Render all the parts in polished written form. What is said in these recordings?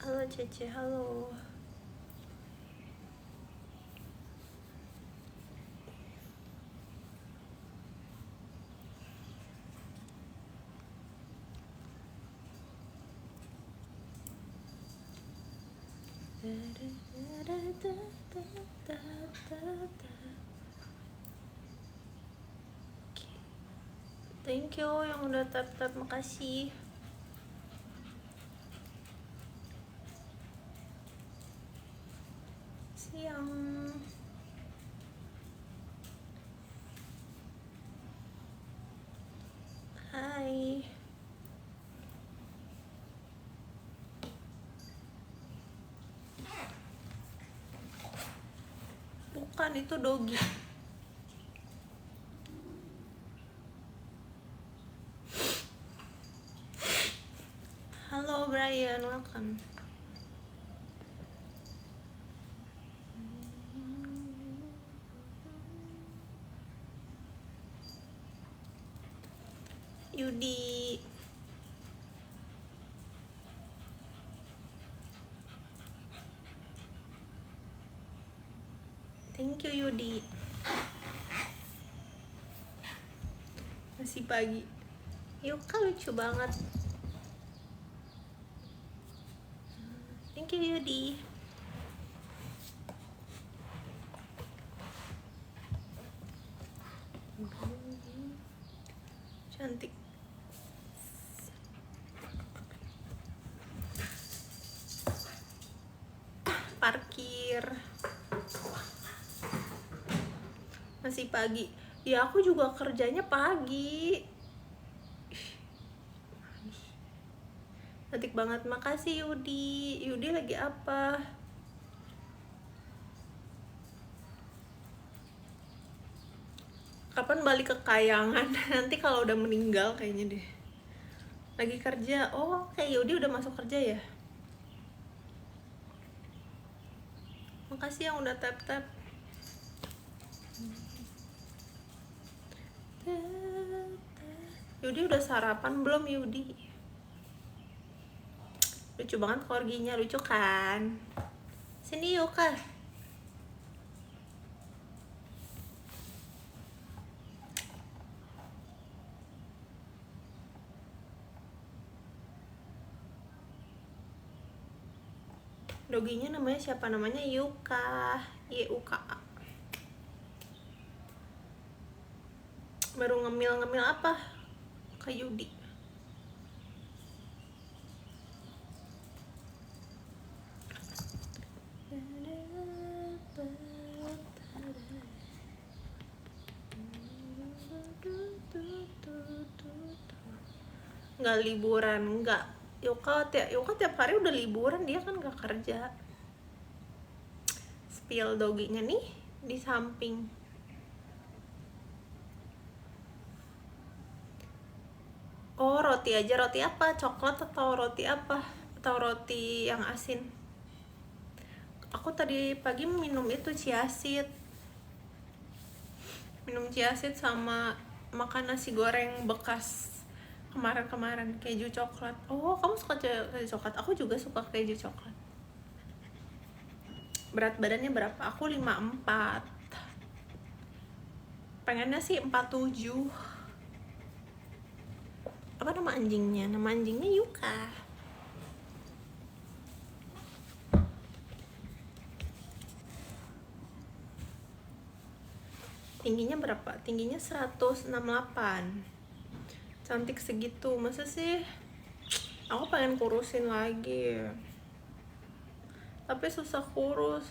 Halo Cece, halo. Thank you yang udah tap-tap, makasih. Siang. Hai. Bukan, itu Dogi. Halo Brian, welcome. Yudi. Thank you Yudi. Masih pagi. Yuka lucu banget. Thank you Yudi. Cantik. Parkir. Masih pagi. Ya aku juga kerjanya pagi. Cantik banget, makasih Yudi. Yudi lagi apa? Kapan balik ke Kayangan? Nanti kalau udah meninggal kayaknya deh. Lagi kerja. Oh, kayak Yudi udah masuk kerja ya? Makasih yang udah tap-tap. Yudi udah sarapan belum Yudi? Lucu banget korginya, lucu kan? Sini yuk kak. Doginya namanya siapa? Namanya Yuka. Yuka. Baru ngemil-ngemil apa? Kak Yudi. Nggak liburan, nggak. Yuka tiap hari udah liburan, dia kan nggak kerja. Spill doginya nih di samping. Oh, roti aja. Roti apa? Coklat atau roti apa? Atau roti yang asin? Aku tadi pagi minum itu chia seed. Minum chia seed sama makan nasi goreng bekas kemarin-kemarin, keju coklat. Oh, kamu suka keju coklat? Aku juga suka keju coklat. Berat badannya berapa? Aku 54. Pengennya sih 47. Apa nama anjingnya? Nama anjingnya Yuka. Tingginya berapa? Tingginya 168. Cantik segitu, masa sih? Aku pengen kurusin lagi, tapi susah kurus.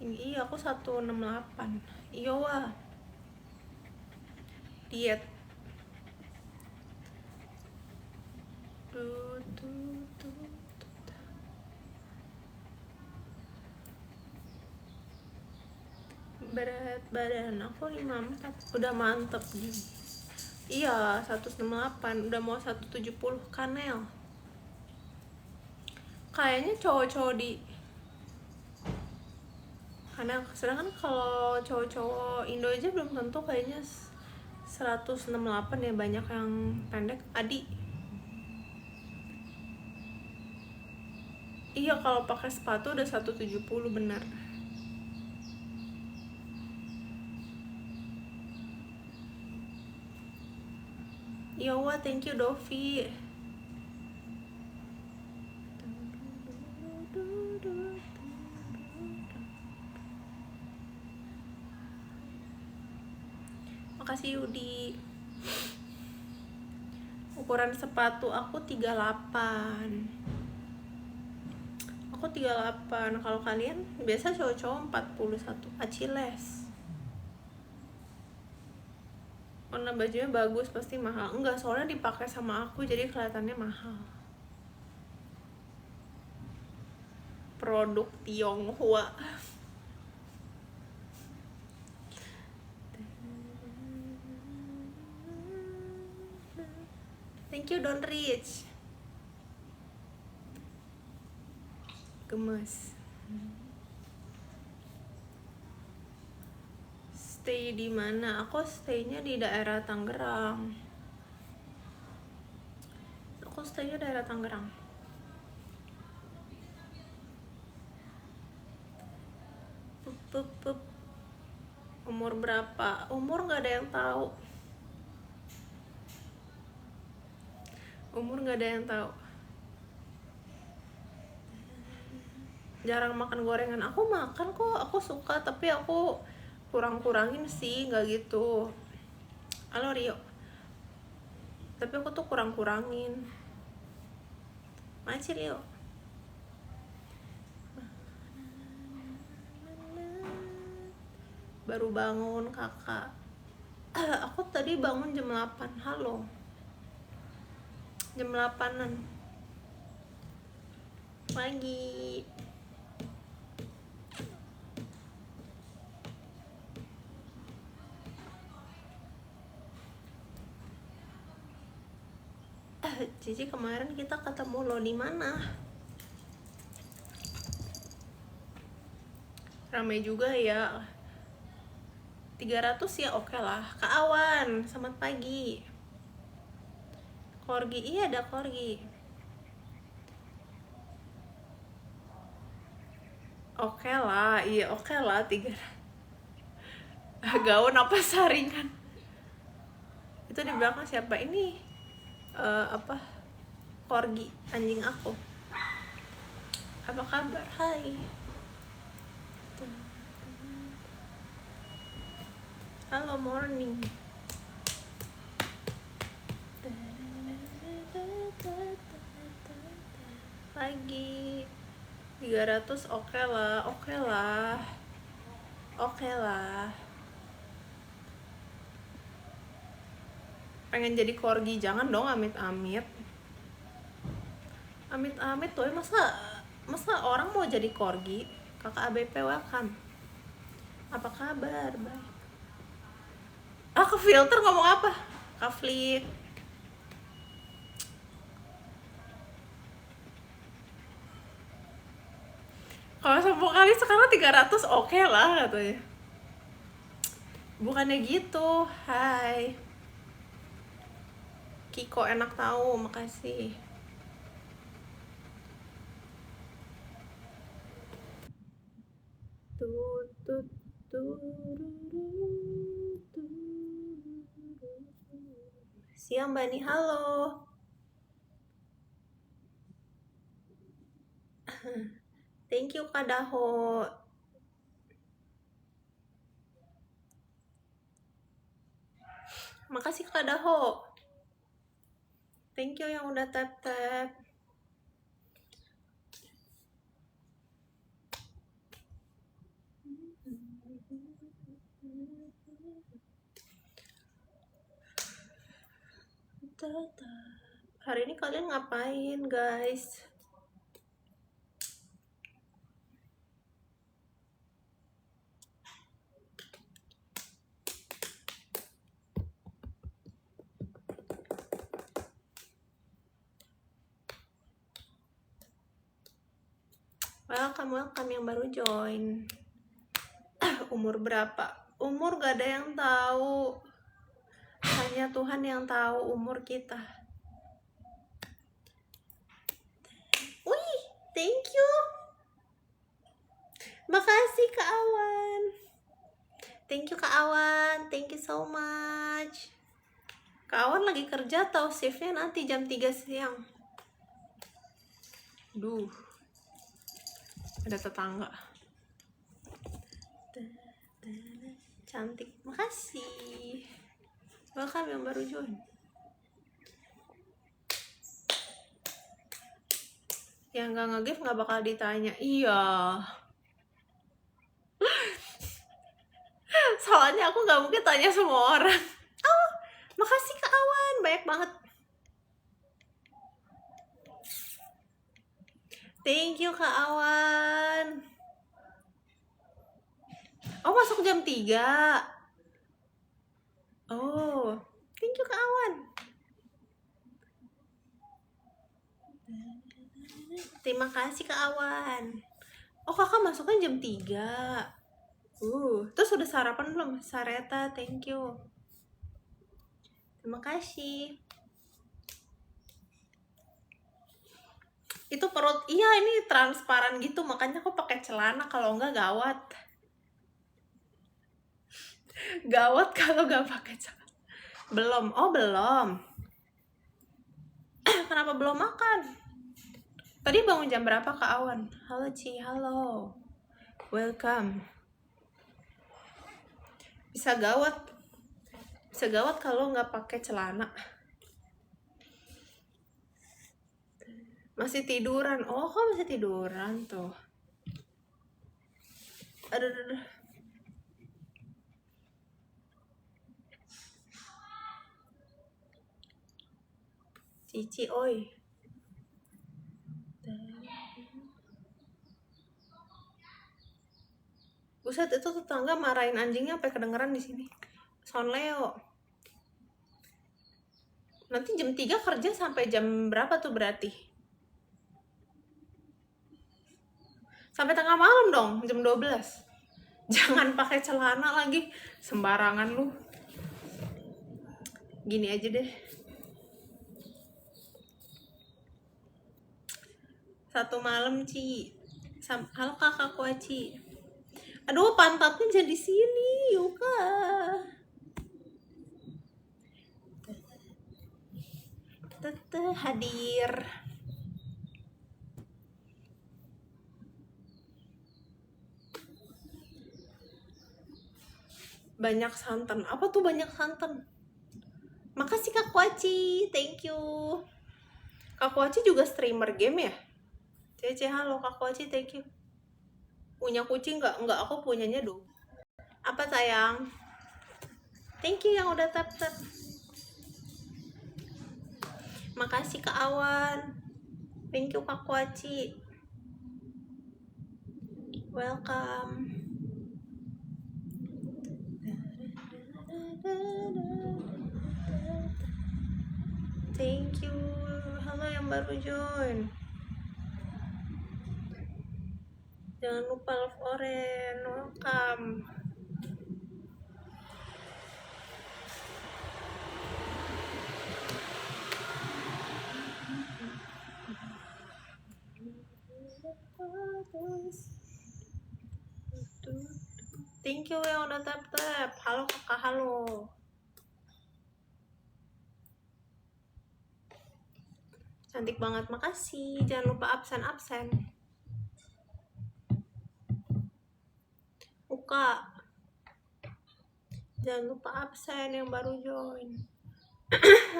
Tinggi aku 168. Iya wah. Diet. Berat badan aku 54. Udah mantep nih. Iya, 168. Udah mau 170 kanel. Kayaknya cowok-cowok di karena sedangkan kalau cowok-cowok Indo aja belum tentu kayaknya 168 ya, banyak yang pendek. Adi, iya kalau pakai sepatu udah 170 benar. Iya wah, thank you Dovi. Makasih Yudi. Ukuran sepatu aku 38. Aku 38. Kalau kalian biasa cowok-cowok 41. Aciles. Warna bajunya bagus, pasti mahal. Enggak, soalnya dipakai sama aku jadi kelihatannya mahal. Produk Tionghoa. Thank you Don Rich. Gemes. Stay di mana? Aku staynya di daerah Tangerang. Aku staynya daerah Tangerang. Pup. Umur berapa? Umur nggak ada yang tahu. Umur nggak ada yang tahu. Jarang makan gorengan. Aku makan kok, aku suka, tapi aku kurangin sih, nggak gitu. Halo Rio. Tapi aku tuh kurangin. Masih Rio. Baru bangun kakak. Aku tadi bangun jam 8. Halo. Jam 8-an pagi. Cici, kemarin kita ketemu lo di mana? Ramai juga ya. 300 ya, oke lah. Kak Awan, selamat pagi. Korgi, iya ada korgi. Oke lah, iya oke lah 300. Gaun apa saringan? Itu di belakang siapa ini? Apa? Korgi, anjing aku. Apa kabar? Hai. Halo morning. Lagi 300 oke lah. Pengen jadi korgi, jangan dong, amit-amit tuh. Masa orang mau jadi korgi? Kakak ABP welcome. Apa kabar? Baik. Ke filter ngomong apa? Kaflik. Kalau 10 kali sekarang 300 oke lah katanya. Bukannya gitu. Hai Kiko, enak tahu, makasih. Siang Mbak Ni, halo. Thank you Kak Daho. Makasih Kak Daho. Thank you yang udah tap-tap. Hari ini kalian ngapain guys? Welcome yang baru join. Umur berapa? Umur gak ada yang tahu. hanya Tuhan yang tahu umur kita. Wih, thank you. Makasih Kak Awan. Thank you Kak Awan, thank you so much. Kak Awan lagi kerja atau shiftnya nanti jam 3 siang? Duh, ada tetangga. Cantik, makasih. Welcome yang baru join. Yang gak nge-give gak bakal ditanya. Iya. Soalnya aku gak mungkin tanya semua orang. Oh, makasih Kak Awan, banyak banget. Thank you Kak Awan. Oh, masuk jam 3. Oh, thank you Kak Awan. Terima kasih Kak Awan. Oh, kakak masuknya jam 3. Terus udah sarapan belum? Sareta, thank you. Terima kasih. Itu perut, iya ini transparan gitu, makanya aku pakai celana, kalau enggak gawat. Gawat kalau nggak pakai celana. Belum, oh belum. Kenapa belum makan? Tadi bangun jam berapa Kak Awan? Halo Ci, halo. Welcome. Bisa gawat kalau nggak pakai celana. Masih tiduran. Oh, kok masih tiduran tuh? Aduh. Cici, oi. Buset, itu tetangga marahin anjingnya sampai kedengeran di sini. Son Leo. Nanti jam 3 kerja sampai jam berapa tuh berarti? Sampai tengah malam dong, jam 12. Jangan pakai celana lagi, sembarangan lu. Gini aja deh. Satu malam Ci. Halo kakak Kuaci. Aduh, pantatnya jadi sini, Yuka. Tete hadir. Banyak santan. Apa tuh banyak santan? Makasih Kak Kuaci, thank you. Kak Kuaci juga streamer game ya? Cece, halo Kak Kuaci, thank you. Punya kucing nggak? Nggak, aku punyanya dong. Apa sayang? Thank you yang udah tap-tap. Makasih Kak Awan. Thank you Kak Kuaci. Welcome. Thank you. Halo yang baru join. Jangan lupa love oren. Welcome. Thank you yang udah tap-tap. Halo kakak, halo. Cantik banget, makasih. Jangan lupa absen. Buka. Jangan lupa absen yang baru join.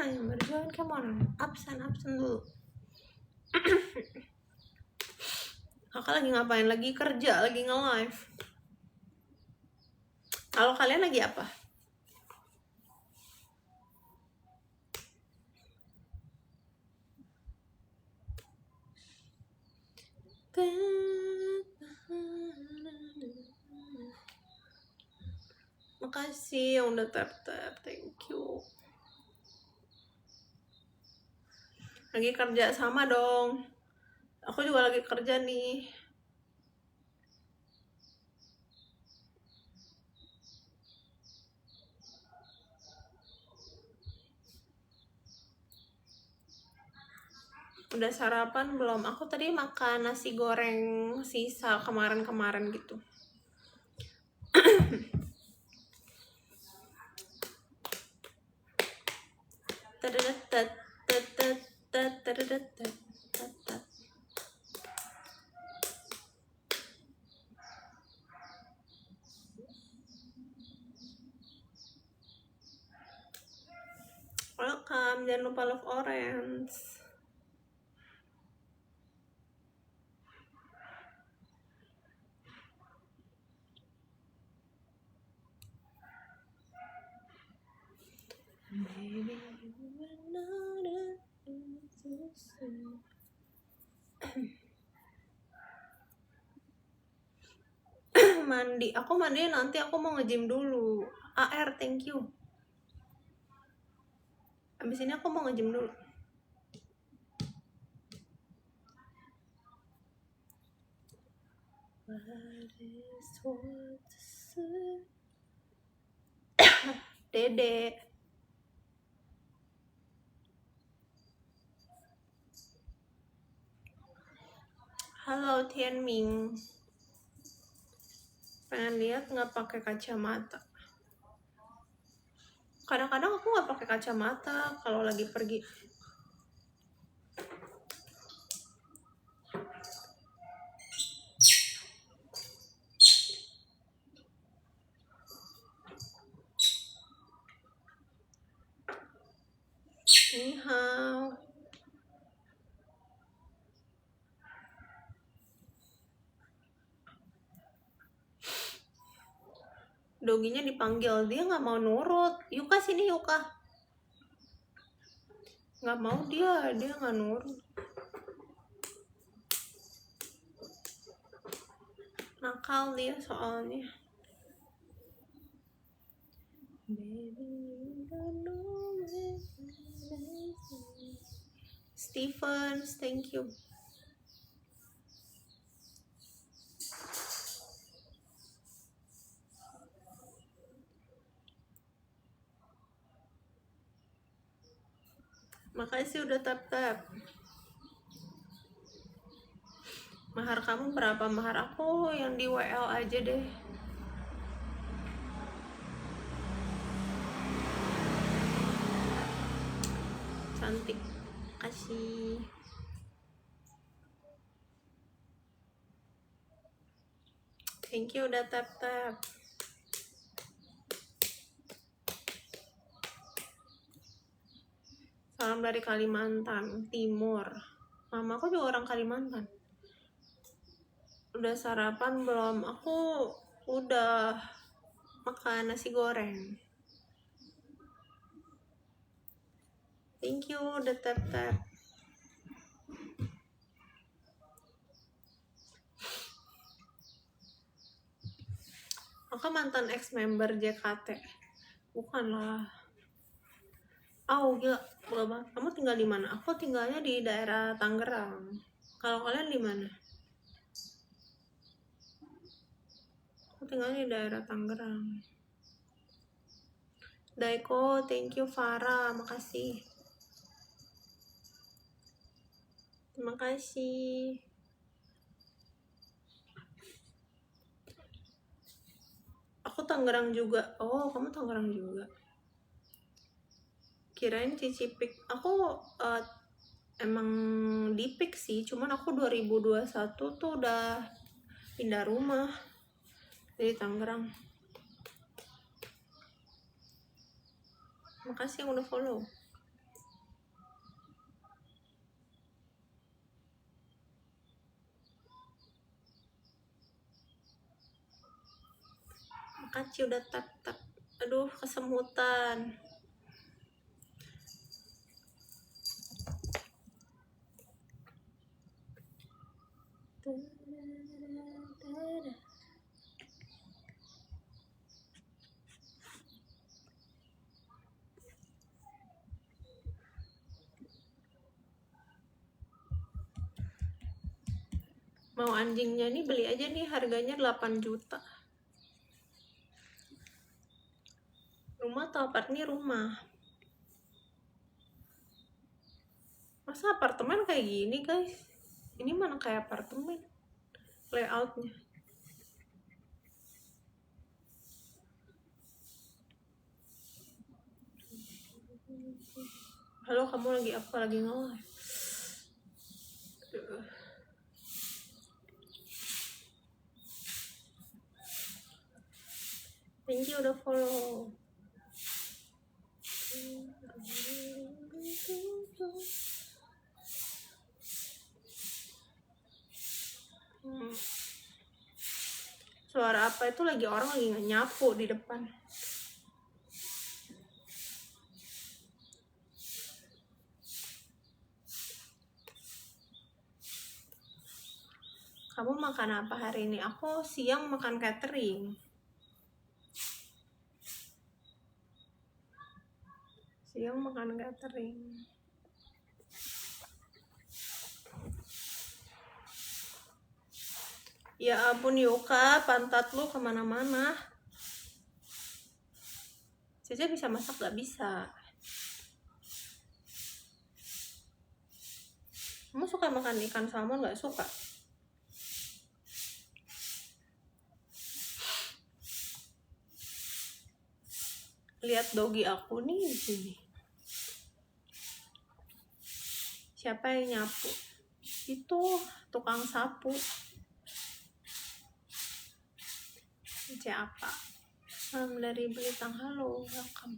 Yang baru join, come on. Absen dulu. Kakak lagi ngapain? Lagi kerja, lagi nge-live. Kalau kalian lagi apa? Makasih yang udah tap-tap, thank you. Lagi kerja sama dong. Aku juga lagi kerja nih. Udah sarapan belum? Aku tadi makan nasi goreng sisa kemarin-kemarin gitu. Welcome, jangan lupa love orange. Mandi, aku mandi nanti, aku mau nge-gym dulu. AR, thank you. Abis ini aku mau nge-gym dulu. Dede. Halo Tian Ming. Pengen lihat nggak pakai kacamata? Kadang-kadang aku nggak pakai kacamata kalau lagi pergi. Ni hao. Doginya dipanggil, dia nggak mau nurut. Yuka sini Yuka. Nggak mau dia nggak nurut. Nakal dia soalnya. Stephens, thank you. Makasih udah tap-tap. Mahar kamu berapa? Mahar aku yang di WL aja deh. Cantik. Kasih. Thank you udah tap-tap. Salam dari Kalimantan Timur. Mamaku juga orang Kalimantan. Udah sarapan belum? Aku udah makan nasi goreng. Thank you udah tap-tap. Aku mantan ex-member JKT. Bukanlah. Oh gila, banget. Kamu tinggal di mana? Aku tinggalnya di daerah Tangerang. Kalau kalian di mana? Aku tinggalnya di daerah Tangerang. Daiko, thank you Farah, makasih. Terima kasih. Aku Tangerang juga. Oh, kamu Tangerang juga. Kirain Cicipik. Aku emang di Pik sih, cuman aku 2021 tuh udah pindah rumah dari Tangerang. Makasih yang udah follow. Makasih udah tap-tap. Aduh, kesemutan. Mau anjingnya nih, beli aja nih, harganya 8 juta. Rumah atau apart? Nih rumah. Masa apartemen kayak gini guys, ini mana kayak apartemen layoutnya. Halo, kamu lagi apa? Lagi nge-live? Thank you udah follow. Suara apa itu? Lagi orang lagi nyapu di depan. Kamu makan apa hari ini? Aku siang makan catering. Siang makan catering. Ya ampun Yoka, pantat lu kemana-mana. Caca bisa masak gak? Bisa. Kamu suka makan ikan salmon gak? Suka. Lihat dogi aku nih di sini. Siapa yang nyapu? Itu tukang sapu. Siapa? Salam dari Belitang. Halo, welcome.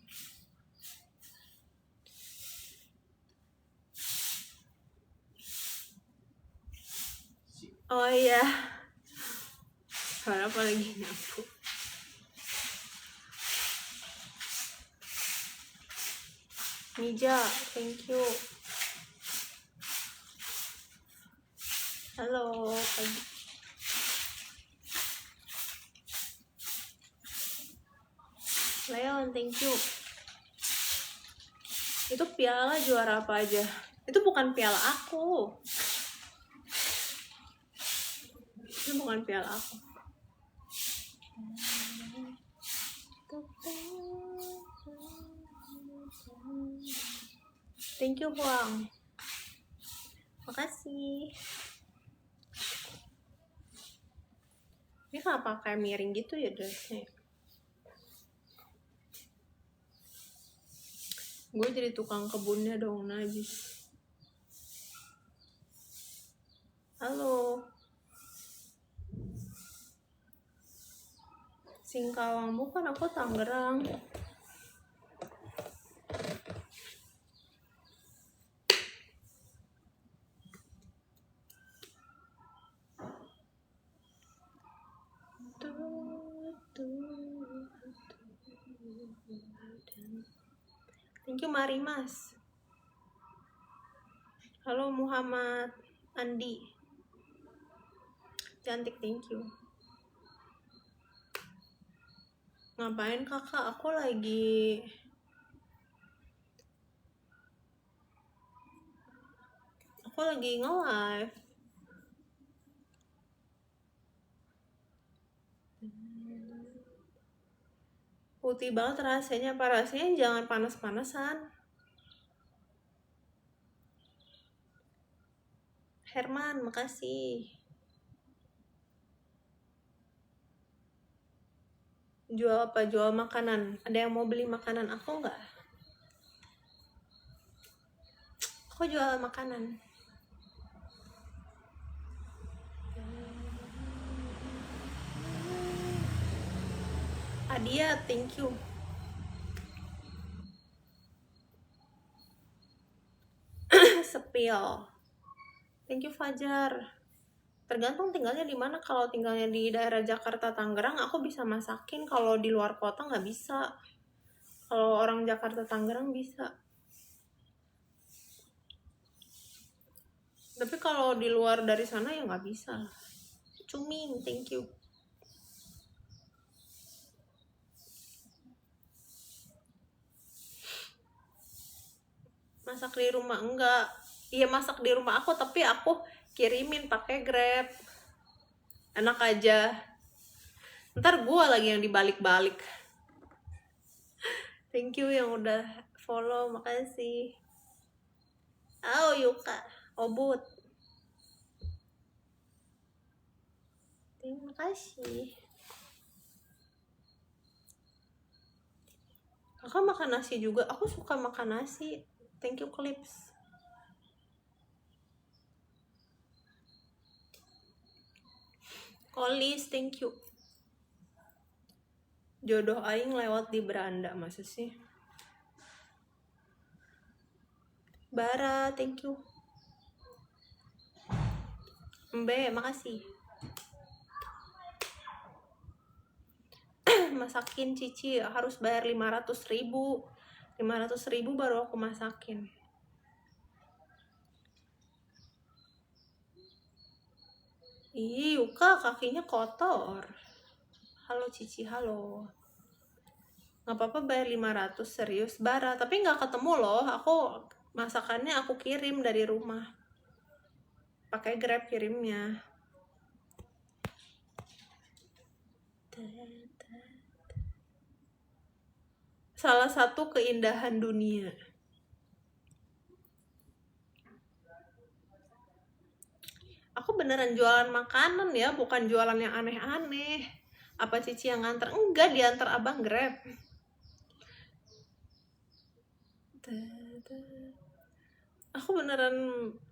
Oh iya. Suara apa lagi nyapu? Mija, thank you. Halo, pagi. Leon, thank you. Itu piala juara apa aja? Itu bukan piala aku. Itu bukan piala aku. Thank you, Huang. Makasih. Ini kenapa kayak miring gitu ya dressnya? Gue jadi tukang kebunnya dong, najis. Halo. Singkawang, bukan, aku Tangerang. Thank you Marimas. Halo Muhammad Andi. Cantik, thank you. Ngapain kakak? Aku lagi nge-live. Putih banget rasanya. Rasanya jangan panas-panasan. Herman, makasih. Jual apa? Jual makanan. Ada yang mau beli makanan aku nggak? Aku jual makanan. Adia, thank you. Sepil. Thank you Fajar. Tergantung tinggalnya di mana. Kalau tinggalnya di daerah Jakarta Tangerang, aku bisa masakin. Kalau di luar kota nggak bisa. Kalau orang Jakarta Tangerang bisa. Tapi kalau di luar dari sana ya nggak bisa. Cuming, thank you. Masak di rumah enggak? Iya masak di rumah aku, tapi aku kirimin pakai Grab. Enak aja. Ntar gue lagi yang dibalik-balik. Thank you yang udah follow, makasih. Oh Yuka, Obut. Terima kasih. Kakak makan nasi juga. Aku suka makan nasi. Thank you Clips. Kolis, thank you. Jodoh aing lewat di beranda, masa sih? Bara, thank you. Mbe, makasih. Masakin Cici harus bayar 500.000. 500.000 baru aku masakin. Ih, Yuka kakinya kotor. Halo Cici, halo. Nggak apa-apa bayar 500, serius. Bara, tapi nggak ketemu loh. Aku masakannya aku kirim dari rumah. Pakai Grab kirimnya. Salah satu keindahan dunia. Aku beneran jualan makanan ya, bukan jualan yang aneh-aneh. Apa Cici yang nganter? Enggak, diantar abang Grab. Aku beneran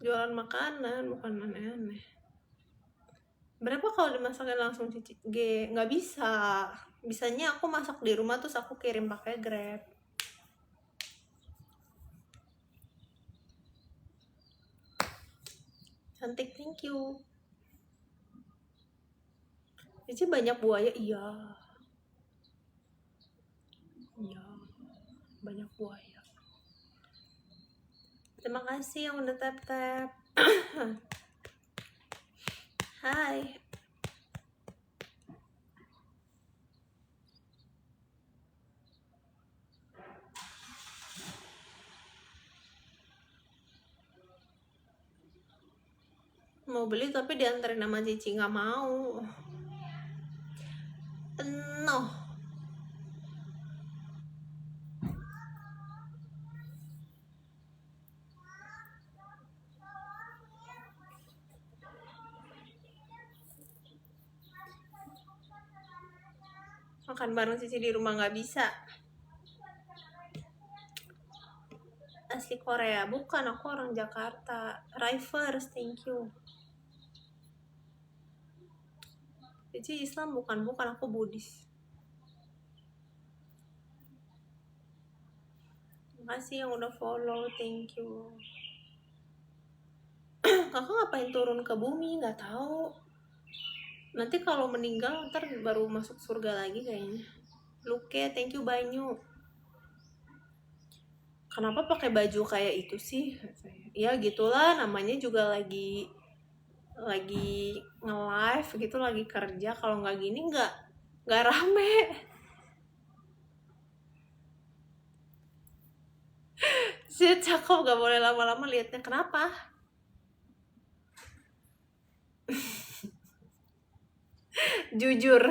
jualan makanan, bukan aneh-aneh. Berapa kalau dimasakin langsung Cici? Nggak bisa. Bisanya aku masak di rumah terus aku kirim pakai Grab. Cantik, thank you. Cici banyak buaya, iya. Iya, banyak buaya. Terima kasih yang udah tap-tap. Hai. Mau beli tapi dianterin sama Cici, nggak mau. No. Makan bareng Cici di rumah nggak bisa. Asli Korea, bukan, aku orang Jakarta. Rivers, thank you. Cici Islam bukan, aku Buddhis. Makasih yang udah follow, thank you. Kakak ngapain turun ke bumi? Nggak tahu. Nanti kalau meninggal ntar baru masuk surga lagi kayaknya. Luke, thank you Banyu. Kenapa pakai baju kayak itu sih? Ya gitulah, namanya juga lagi nge-live gitu, lagi kerja. Kalau nggak gini nggak rame. Sih cakep, gak boleh lama-lama liatnya. Kenapa? Jujur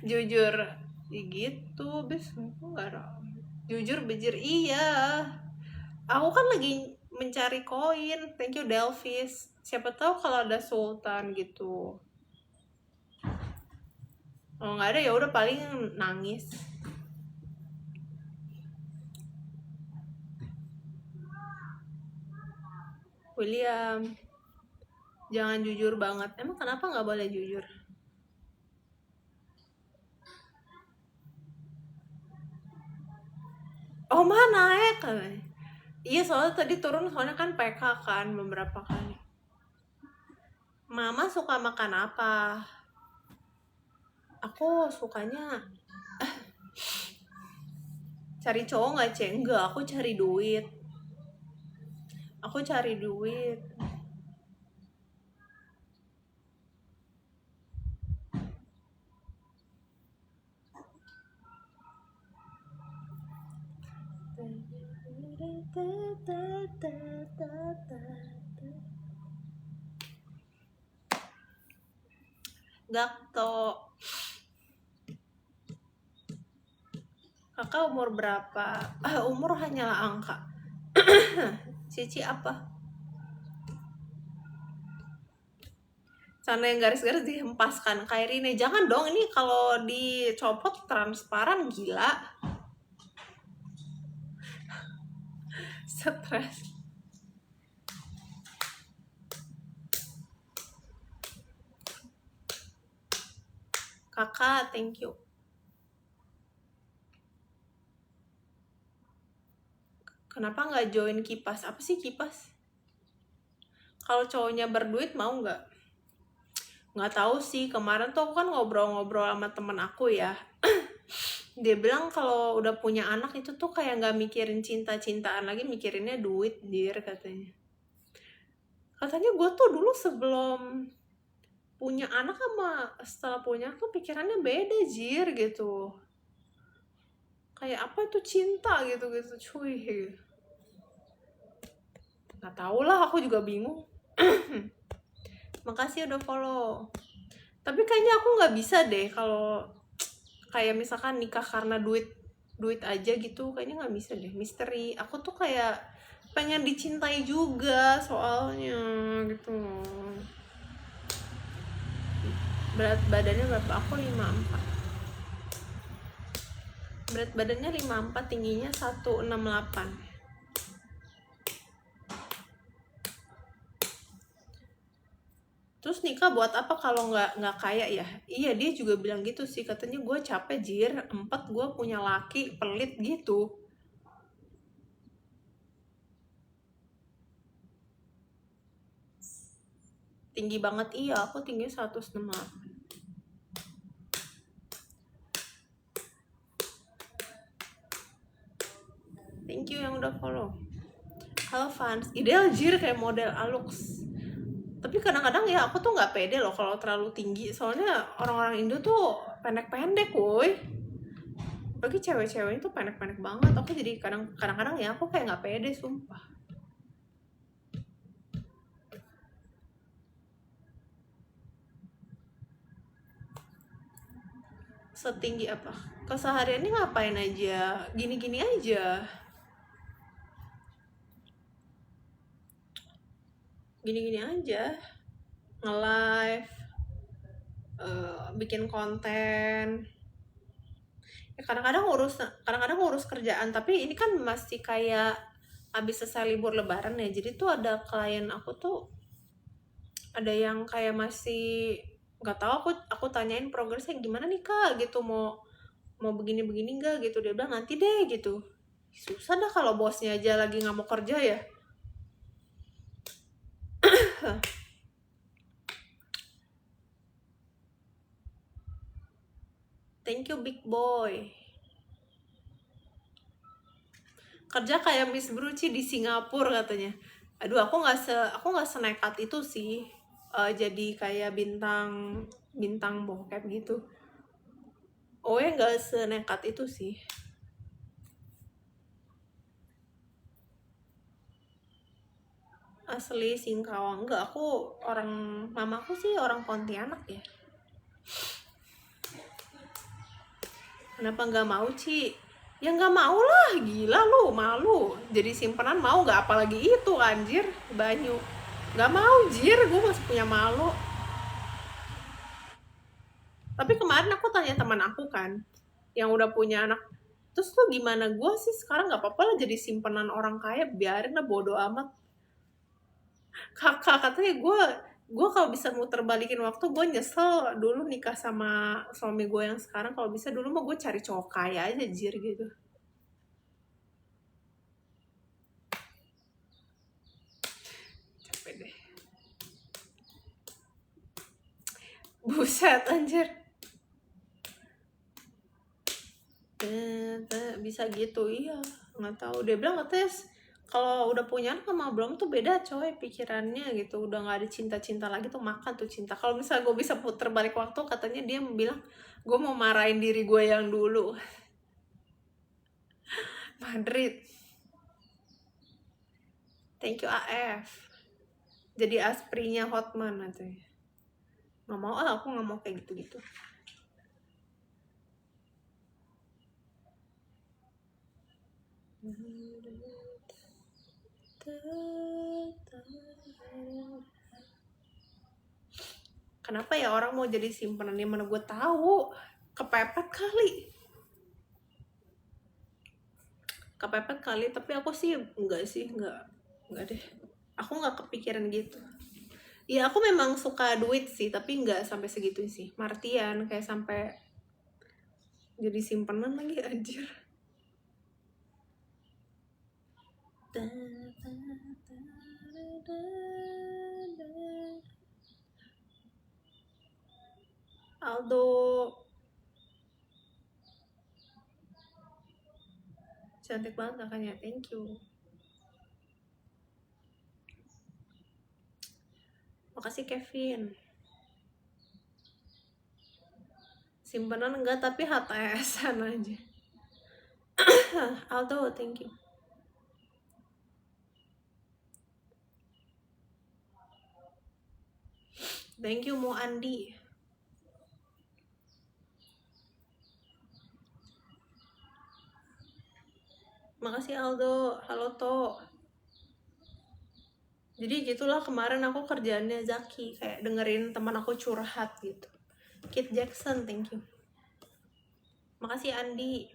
ya gitu, bis nggak rame. Jujur bejir, iya. Aku kan lagi mencari koin. Thank you Delvis. Siapa tahu kalau ada sultan gitu. Kalau nggak ada ya udah paling nangis. William, jangan jujur banget. Emang kenapa nggak boleh jujur? Oh mana ya kan? Iya soalnya tadi turun, soalnya kan PK kan beberapa kali. Mama suka makan apa? Aku sukanya cari cowok nggak cek? Enggak, aku cari duit. Gakto. Kakak umur berapa? Umur hanyalah angka. Cici apa? Celana yang garis-garis dihempaskan. Kairine, jangan dong, ini kalau dicopot transparan, gila. Stres. Kakak, thank you. Kenapa nggak join Kipas? Apa sih Kipas? Kalau cowoknya berduit mau nggak? Nggak tahu sih, kemarin tuh aku kan ngobrol-ngobrol sama temen aku ya. Dia bilang kalau udah punya anak itu tuh kayak nggak mikirin cinta-cintaan lagi, mikirinnya duit, dir, katanya. Katanya gue tuh dulu sebelum punya anak sama setelah punya tuh pikirannya beda, jir, gitu. Kayak apa itu cinta gitu cuy. Nggak tahu lah, aku juga bingung. Makasih udah follow. Tapi kayaknya aku nggak bisa deh kalau kayak misalkan nikah karena duit aja gitu, kayaknya nggak bisa deh. Misteri. Aku tuh kayak pengen dicintai juga soalnya gitu. Berat badannya berapa? Aku 54. Berat badannya 54, tingginya 168. Terus nikah buat apa kalau nggak kaya ya? Iya, dia juga bilang gitu sih, katanya gue capek jir, 4 gue punya laki pelit gitu. Tinggi banget, iya, aku tinggi 168. Thank you yang udah follow. Halo fans, ideal jir kayak model Alux. Tapi kadang-kadang ya aku tuh nggak pede loh kalau terlalu tinggi, soalnya orang-orang Indo tuh pendek-pendek woi. Bagi cewek-cewek itu pendek-pendek banget, aku jadi kadang-kadang ya aku kayak nggak pede, sumpah. Setinggi apa? Kesehariannya ngapain aja? Gini-gini aja. Gini-gini aja. Nge-live, bikin konten. Ya, kadang-kadang ngurus kerjaan, tapi ini kan masih kayak habis selesai libur lebaran ya. Jadi tuh ada klien aku tuh ada yang kayak masih nggak tahu, aku tanyain progresnya gimana nih kak gitu, mau begini enggak gitu. Dia bilang nanti deh gitu. Susah dah kalau bosnya aja lagi nggak mau kerja ya. Thank you big boy. Kerja kayak Miss Bruci di Singapura katanya. Aduh, aku nggak senekat itu sih. Jadi kayak bintang bokep gitu. Oh ya, nggak senekat itu sih. Asli Singkawang. Enggak, mamaku sih orang Pontianak ya. Kenapa nggak mau, Ci? Ya nggak mau lah, gila lu, malu. Jadi simpenan mau nggak, apalagi itu anjir, banyu. Nggak mau, jir, gue masih punya malu. Tapi kemarin aku tanya teman aku kan, yang udah punya anak, terus tuh gimana? Gue sih sekarang nggak apa-apa lah jadi simpenan orang kaya, biarin lah, bodo amat. Kakak katanya gue kalau bisa muter balikin waktu, gue nyesel dulu nikah sama suami gue yang sekarang. Kalau bisa dulu mah gue cari cowok kaya aja, jir, gitu. Capek deh. Buset anjir. Bisa gitu, iya, nggak tahu. Dia bilang katanya kalau udah punya anak sama belum tuh beda coy pikirannya gitu, udah nggak ada cinta-cinta lagi tuh, makan tuh cinta. Kalau misalnya gue bisa puter balik waktu, katanya dia bilang gue mau marahin diri gue yang dulu. Madrid, thank you AF. Jadi asprinya Hotman nanti. Nggak mau, aku nggak mau kayak gitu-gitu. Kenapa ya orang mau jadi simpanan? Yang mana gue tahu, kepepet kali. Tapi aku sih enggak deh. Aku nggak kepikiran gitu. Ya aku memang suka duit sih, tapi nggak sampai segitu sih. Martian kayak sampai jadi simpanan lagi, anjir. Aldo, cantik banget kakaknya, thank you. Makasih Kevin. Simpanan enggak, tapi HTS-an aja. Aldo, thank you. Thank you Mo Andi. Makasih Aldo. Halo To. Jadi gitulah kemarin aku kerjaannya Zaki, kayak dengerin teman aku curhat gitu. Kit Jackson, thank you. Makasih Andi.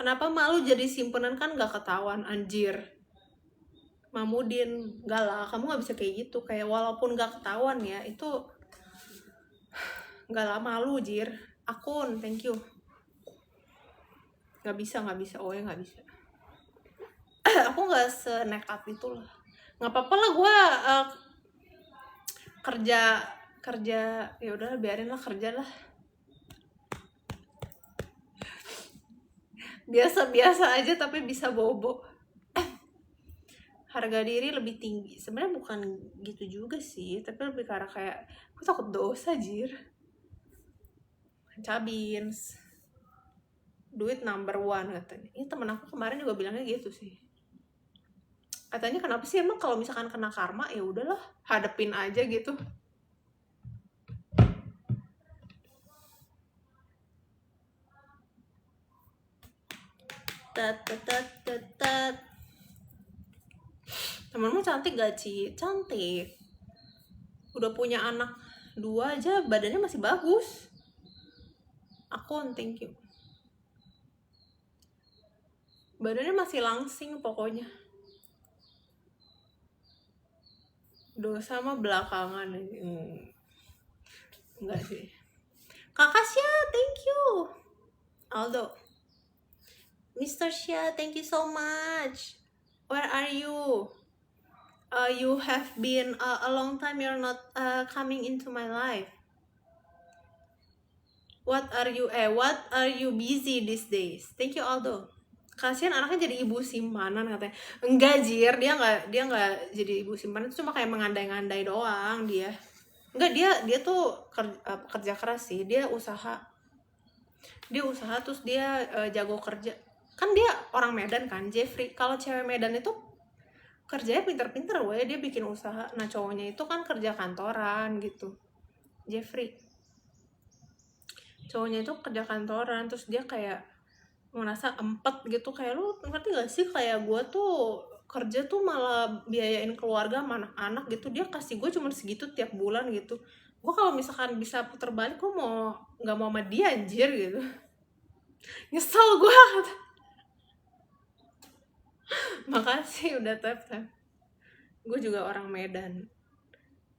Kenapa malu jadi simpenan? Kan gak ketahuan, anjir. Mamudin, gak lah, kamu gak bisa kayak gitu. Kayak walaupun gak ketahuan ya, itu gak lah, malu jir. Akun, thank you. Gak bisa, oh ya gak bisa. Aku gak senekat itu lah. Gak apa-apa lah gue kerja ya udah biarin lah, kerja lah. Biasa aja tapi bisa bobo. Harga diri lebih tinggi. Sebenarnya bukan gitu juga sih, tapi lebih karena kayak aku takut dosa jir. Cabins. Duit number one katanya. Ini temen aku kemarin juga bilangnya gitu sih. Katanya kenapa sih emang kalau misalkan kena karma ya udahlah, hadepin aja gitu. Temenmu cantik gak Ci? Cantik. Udah punya anak 2 aja, badannya masih bagus. Akun, thank you. Badannya masih langsing pokoknya. Dosa mah belakangan. Enggak sih. Kakak Syah, thank you. Aldo. Mr. Syah, thank you so much. Where are you? You have been a long time you're not coming into my life. What are you busy these days? Thank you Aldo. Kasian anaknya jadi ibu simpanan katanya. Enggak jir, dia nggak jadi ibu simpanan, itu cuma kayak mengandai-ngandai doang dia. Enggak, dia tuh kerja keras sih, dia usaha terus dia jago kerja. Kan dia orang Medan kan, Jeffrey. Kalau cewek Medan itu kerjanya pinter-pinter weh, dia bikin usaha. Nah cowoknya itu kan kerja kantoran gitu, Jeffrey. Cowoknya itu kerja kantoran, terus dia kayak merasa empet gitu, kayak lu ngerti gak sih, kayak gue tuh kerja tuh malah biayain keluarga sama anak-anak gitu, dia kasih gue cuma segitu tiap bulan gitu. Gue kalau misalkan bisa puter balik, gue nggak mau sama dia anjir gitu. Nyesel gue. Makasih udah tap. Gue juga orang Medan.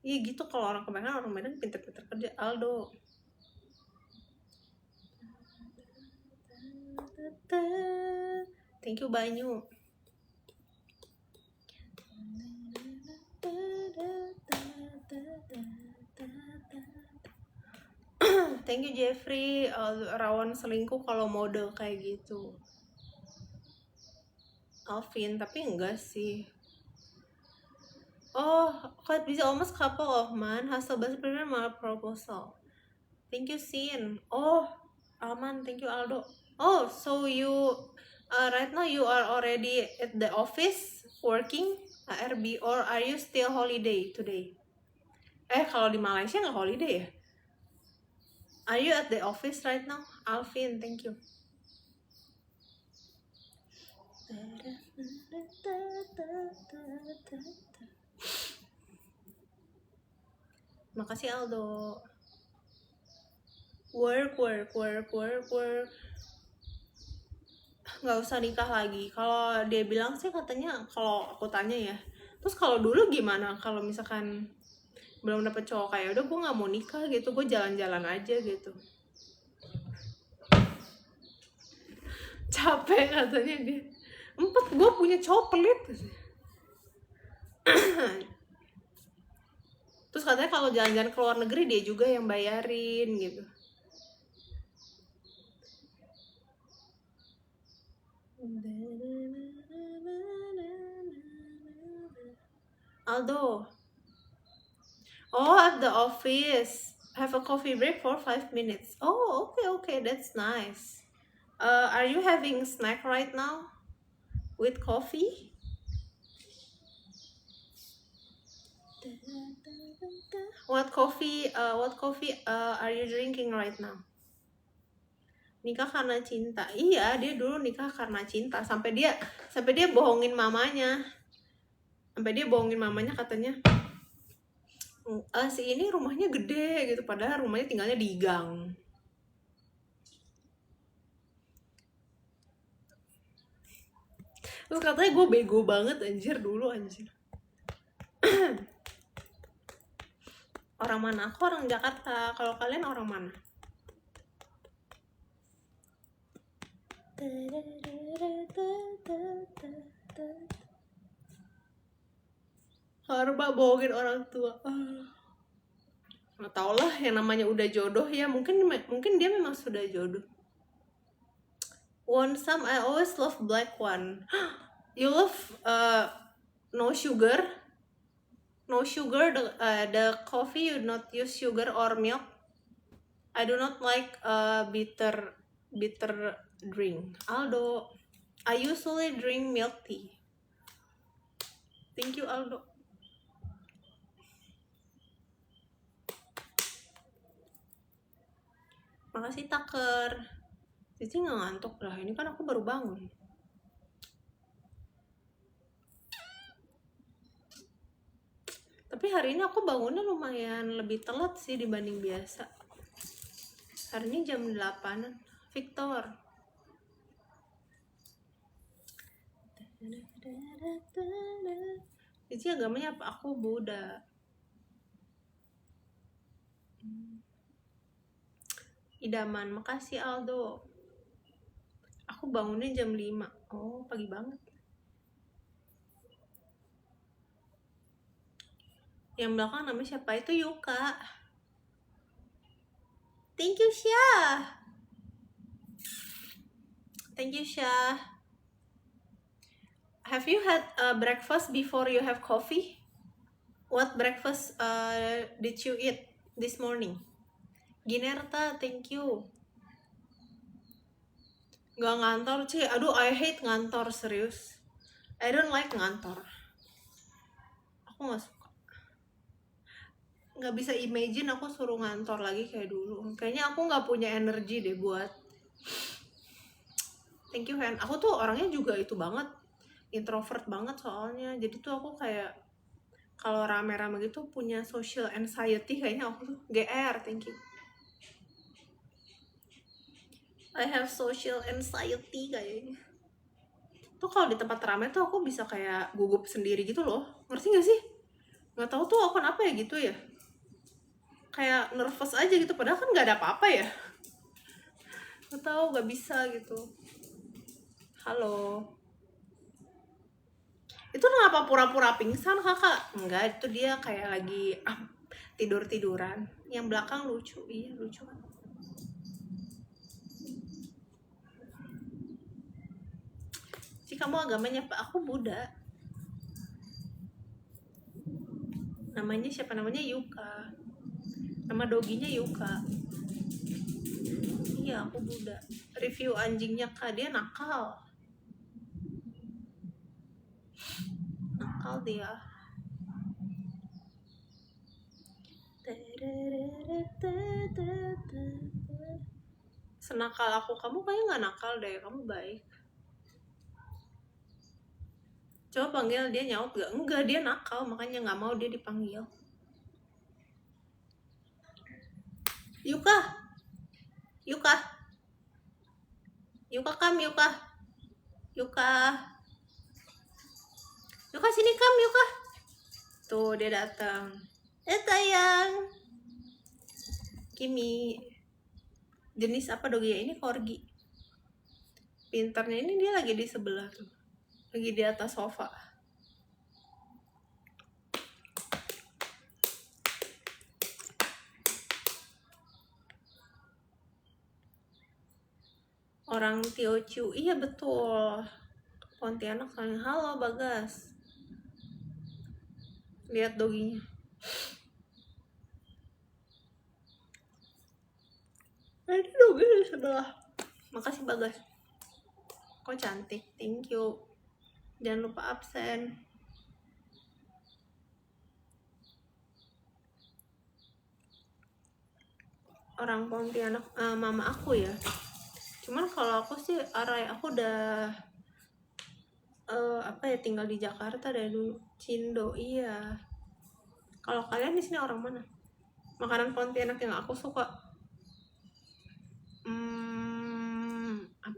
Iya gitu, kalau orang kebanyakan orang Medan pinter-pinter kerja. Aldo. Thank you Banyu. Thank you Jeffrey. Rawan selingkuh kalau mode kayak gitu. Alvin, tapi enggak sih. Oh, quite busy, almost couple of months. Hustle best prepare my proposal. Thank you Sin. Oh, Alman, thank you Aldo. Oh, so you right now you are already at the office working ARB, or are you still holiday today? Kalau di Malaysia nggak holiday ya? Are you at the office right now? Alvin, thank you. Makasih Aldo. Work. Nggak usah nikah lagi. Kalau dia bilang sih katanya, kalau aku tanya ya, terus kalau dulu gimana kalau misalkan belum dapet cowok, kayak udah gue nggak mau nikah gitu, gue jalan-jalan aja gitu. Capek katanya dia. 4, gue punya cowok pelit. Terus katanya kalau jalan-jalan ke luar negeri dia juga yang bayarin gitu. Aldo. Oh, at the office. Have a coffee break for 5 minutes. Oh, okay, that's nice. Are you having snack right now with coffee? What coffee are you drinking right now? Nikah karena cinta. Iya, dia dulu nikah karena cinta, sampai dia bohongin mamanya. Katanya, si ini rumahnya gede gitu, padahal rumahnya tinggalnya di gang. Terus katanya gue bego banget anjir dulu anjir. Orang mana? Aku orang Jakarta. Kalau kalian orang mana? Harba bohongin orang tua. Nggak tau lah, yang namanya udah jodoh ya, mungkin dia memang sudah jodoh. Want some? I always love black one. You love no sugar? No sugar, the coffee you not use sugar or milk? I do not like bitter drink. Aldo, I usually drink milk tea. Thank you Aldo. Makasih Taker. Cici nggak ngantuk lah, ini kan aku baru bangun. Tapi hari ini aku bangunnya lumayan lebih telat sih dibanding biasa. Hari ini jam 8-an. Victor. Cici agamanya apa? Aku Buddha. Idaman, makasih Aldo. Aku bangunnya jam 5. Oh, pagi banget. Yang belakang namanya siapa? Itu Yuka. Thank you Syah. Thank you Syah. Have you had breakfast before you have coffee? What breakfast did you eat this morning? Ginerta, thank you. Gak ngantor sih, aduh I hate ngantor, serius. I don't like ngantor. Aku gak suka. Gak bisa imagine aku suruh ngantor lagi kayak dulu. Kayaknya aku gak punya energi deh buat. Thank you Hen. Aku tuh orangnya juga itu banget, introvert banget soalnya. Jadi tuh aku kayak kalau rame-rame gitu punya social anxiety, kayaknya aku tuh GR. Thank you. I have social anxiety kayaknya. Tuh kalau di tempat ramai tuh aku bisa kayak gugup sendiri gitu loh. Ngerti gak sih? Nggak tahu tuh aku kenapa ya gitu ya. Kayak nervous aja gitu, padahal kan nggak ada apa-apa ya. Nggak tahu, nggak bisa gitu. Halo. Itu kenapa pura-pura pingsan kakak? Enggak, itu dia kayak lagi tidur-tiduran. Yang belakang lucu, iya lucu kan. Si kamu agamanya apa? Aku Buddha. Namanya siapa? Namanya Yuka. Nama doginya Yuka. Iya, aku Buddha. Review anjingnya Kak, dia nakal. Nakal dia. Senakal aku, kamu kayaknya nggak nakal deh, kamu baik. Coba panggil dia, nyaut gak? Enggak, dia nakal, makanya nggak mau dia dipanggil. Yuka, Yuka, Yuka kam, Yuka, Yuka, Yuka sini kam, Yuka. Tuh dia datang. Sayang. Kimi. Jenis apa dog ya? Ini corgi. Pintarnya ini dia lagi di sebelah tuh. Lagi di atas sofa. Orang Teochew. Iya betul. Pontianak soalnya. Halo Bagas. Lihat doginya. Ini dogi di sebelah. Makasih Bagas. Kok cantik. Thank you. Jangan lupa absen. Orang Pontianak, mama aku ya. Cuman kalau aku sih arai, aku udah tinggal di Jakarta dari dulu. Cindo, iya. Kalau kalian di sini orang mana? Makanan Pontianak yang aku suka,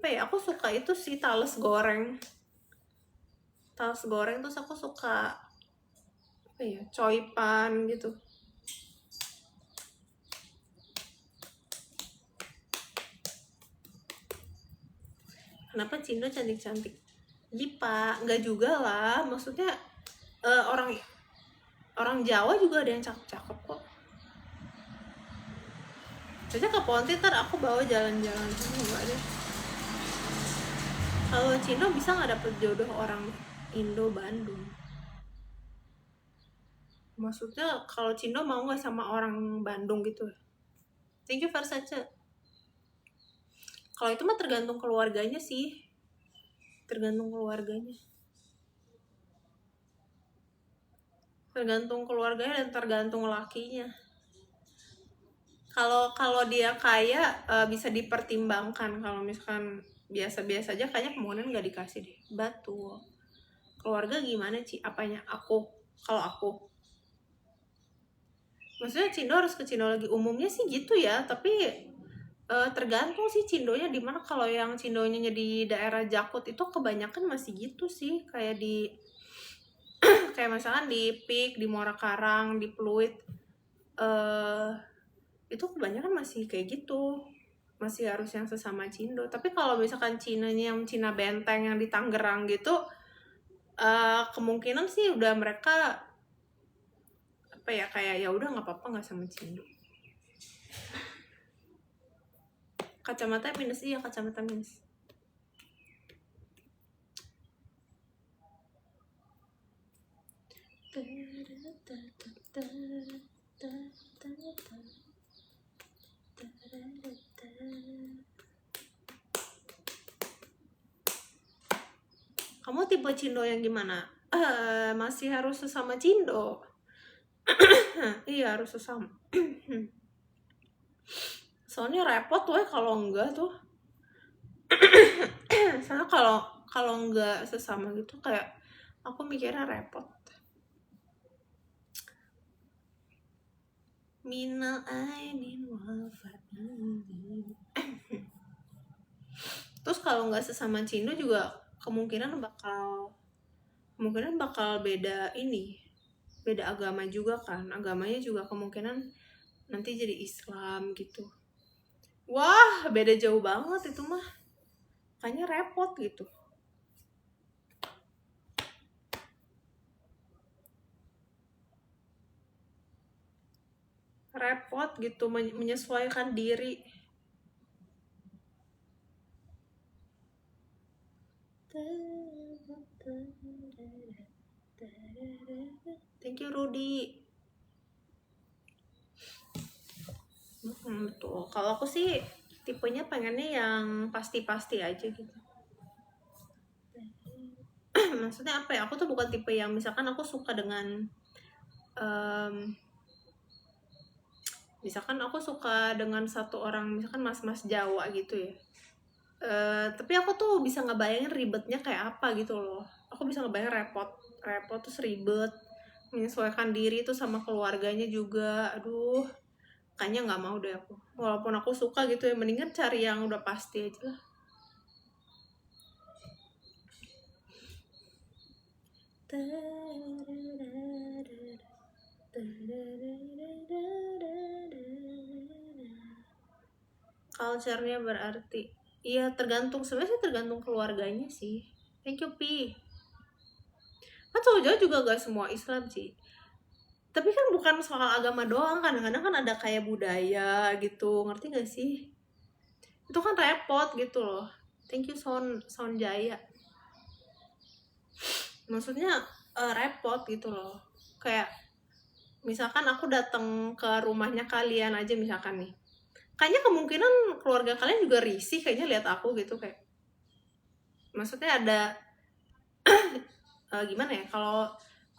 aku suka itu sih talas goreng. Talas goreng terus aku suka coipan gitu. Kenapa Cindo cantik-cantik? Jipa, nggak juga lah. Maksudnya orang Jawa juga ada yang cakep-cakep kok. Aja ke Ponti ntar aku bawa jalan-jalan. Enggak deh. Kalau Cindo bisa nggak dapet jodoh orang Indo Bandung? Maksudnya kalau Cindo mau nggak sama orang Bandung gitu? Thank you Versace. Kalau itu mah tergantung keluarganya sih. Tergantung keluarganya. Tergantung keluarganya dan tergantung lakinya. Kalau dia kaya bisa dipertimbangkan. Kalau misalkan biasa-biasa aja kayaknya kemungkinan nggak dikasih deh. Betul. Keluarga gimana Ci? Apanya? Kalau aku maksudnya Cindo harus ke Cindo lagi. Umumnya sih gitu ya. Tapi tergantung sih Cindonya di mana. Kalau yang Cindonya di daerah Jakut itu kebanyakan masih gitu sih. Kayak di kayak misalkan di Pik, di Muara Karang, di Pluit, itu kebanyakan masih kayak gitu, masih harus yang sesama Cindo. Tapi kalau misalkan Cinanya yang Cina Benteng yang di Tangerang gitu, kemungkinan sih udah mereka kayak ya udah nggak apa-apa nggak sama Cindo. Kacamata minus, iya kacamata minus. Kamu tipe Cindo yang gimana? Masih harus sesama Cindo. Iya harus sesama. Soalnya repot tuh kalau enggak tuh. Soalnya kalau enggak sesama gitu kayak aku mikirnya repot. Minal ainin wafat. Terus kalau nggak sesama Cindo juga kemungkinan bakal beda beda agama juga kan. Agamanya juga kemungkinan nanti jadi Islam gitu. Wah beda jauh banget itu mah, kayaknya repot gitu. Repot gitu menyesuaikan diri. Thank you Rudy. Betul. Kalau aku sih tipenya pengennya yang pasti-pasti aja gitu. Maksudnya apa ya? Aku tuh bukan tipe yang misalkan aku suka dengan misalkan aku suka dengan satu orang, misalkan mas-mas Jawa gitu ya. Tapi aku tuh bisa ngebayangin ribetnya kayak apa gitu loh. Aku bisa ngebayangin repot terus ribet, menyesuaikan diri tuh sama keluarganya juga. Aduh, kayaknya nggak mau deh aku, walaupun aku suka gitu ya, mendingan cari yang udah pasti aja lah. Culture-nya berarti iya, tergantung, sebenarnya sih tergantung keluarganya sih. Thank you Pi. Kan Jawa juga gak semua Islam sih, tapi kan bukan soal agama doang, kadang-kadang kan ada kayak budaya gitu, ngerti gak sih? Itu kan repot gitu loh. Thank you Son Jaya. Maksudnya repot gitu loh. Kayak misalkan aku datang ke rumahnya kalian aja misalkan nih, kayaknya kemungkinan keluarga kalian juga risih kayaknya lihat aku gitu, kayak maksudnya ada gimana ya, kalau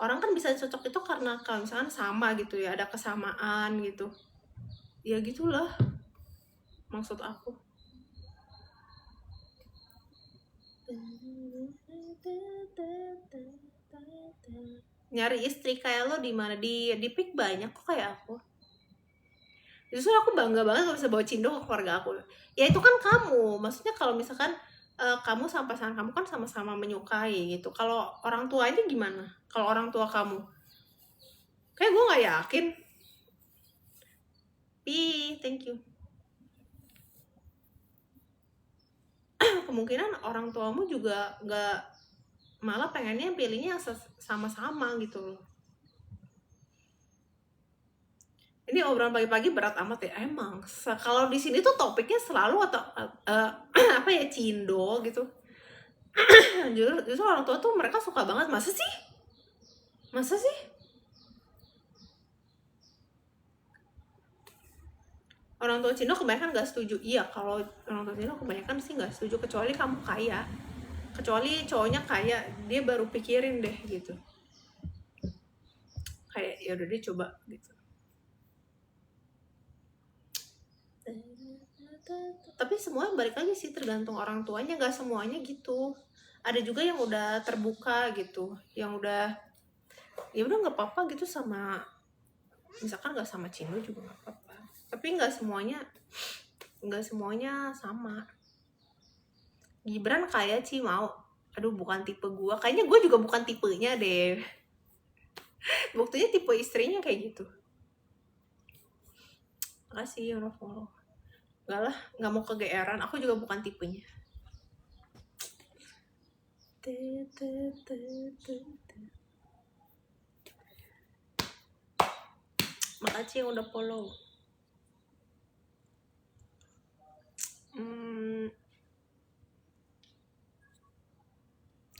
orang kan bisa cocok itu karena kalau misalkan sama gitu ya, ada kesamaan gitu ya, gitulah maksud aku. Nyari istri kayak lo di mana? Di Pik banyak kok kayak aku. Justru aku bangga banget kalau bisa bawa Cindo ke keluarga aku. Ya itu kan kamu, maksudnya kalau misalkan kamu sama pasangan kamu kan sama-sama menyukai gitu. Kalau orang tuanya gimana? Kalau orang tua kamu, kayak gue nggak yakin. Thank you. Kemungkinan orang tuamu juga nggak, malah pengennya pilihnya sama-sama gitu loh. Ini obrolan pagi-pagi berat amat ya emang. Kalau di sini tuh topiknya selalu atau apa ya, Cindo gitu. Justru orang tua tuh mereka suka banget. Masa sih orang tua Cindo kebanyakan gak setuju. Iya, kalau orang tua Cindo kebanyakan sih gak setuju, kecuali kamu kaya, kecuali cowoknya kaya, dia baru pikirin deh gitu, kayak ya udah deh coba gitu. Tapi semuanya balik lagi sih, tergantung orang tuanya, gak semuanya gitu. Ada juga yang udah terbuka gitu, yang udah ya udah nggak apa-apa gitu sama, misalkan nggak sama Cindo juga nggak apa-apa. Tapi nggak semuanya sama. Gibran kayak Ci mau, aduh bukan tipe gue, kayaknya gue juga bukan tipenya deh. Buktinya tipe istrinya kayak gitu. Makasih udah follow. Enggak lah, nggak mau kegeeran, aku juga bukan tipenya. Makasih yang udah follow.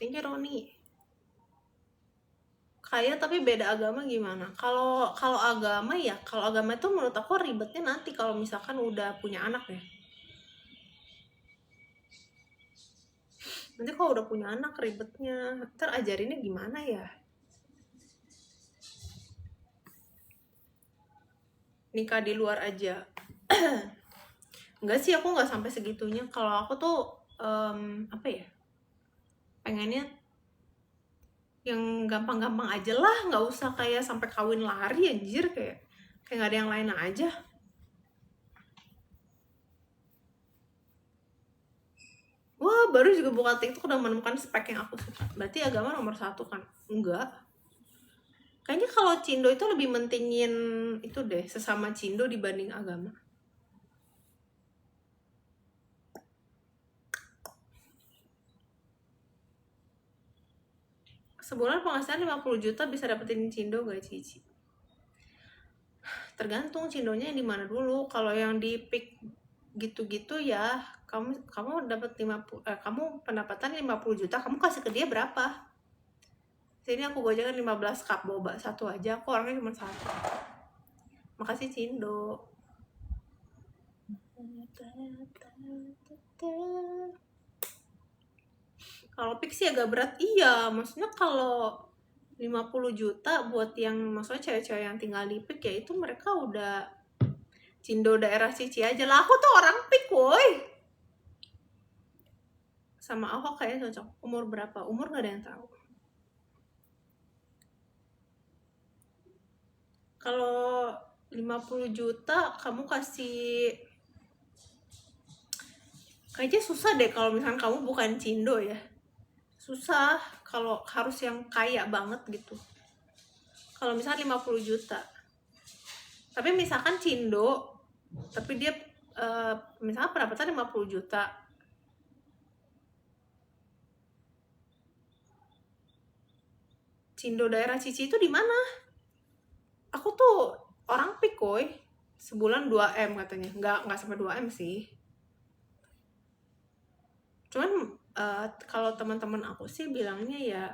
Thank you Roni. Kaya tapi beda agama gimana? Kalau agama ya, kalau agama itu menurut aku ribetnya nanti kalau misalkan udah punya anak ya. Nanti kalau udah punya anak ribetnya, ntar ajarinnya gimana ya? Nikah di luar aja. Enggak sih, aku nggak sampai segitunya. Kalau aku tuh apa ya, pengennya yang gampang-gampang aja lah, nggak usah kayak sampai kawin lari anjir, kayak nggak ada yang lain aja. Wah, baru juga buka TikTok udah menemukan spek yang aku suka. Berarti agama nomor 1 kan? Enggak. Kayaknya kalau Cindo itu lebih mentingin itu deh, sesama Cindo dibanding agama. Sebulan penghasilan 50 juta bisa dapetin Cindo gak Cici? Tergantung Cindonya yang di mana dulu. Kalau yang di Pik gitu-gitu ya, kamu dapat 50, kamu pendapatan 50 juta, kamu kasih ke dia berapa? Sini aku gojekan 15 cup boba, satu aja, aku orangnya cuma satu. Makasih Cindo. Kalau Pik sih agak berat, iya. Maksudnya kalau 50 juta buat yang maksudnya cewek-cewek yang tinggal di Pik ya, itu mereka udah Cindo daerah Cici aja lah. Aku tuh orang Pik woi. Sama Ahok kayaknya cocok. Umur berapa? Umur gak ada yang tahu. Kalau 50 juta kamu kasih, kayaknya susah deh kalau misalkan kamu bukan cindo ya. Susah kalau harus yang kaya banget gitu. Kalau misalkan 50 juta. Tapi misalkan cindo, tapi dia misalkan pendapatan 50 juta. Cindo daerah Cici itu di mana? Aku tuh orang pikoy, sebulan 2 M katanya. Nggak sampai 2 M sih. Cuman kalau teman-teman aku sih bilangnya ya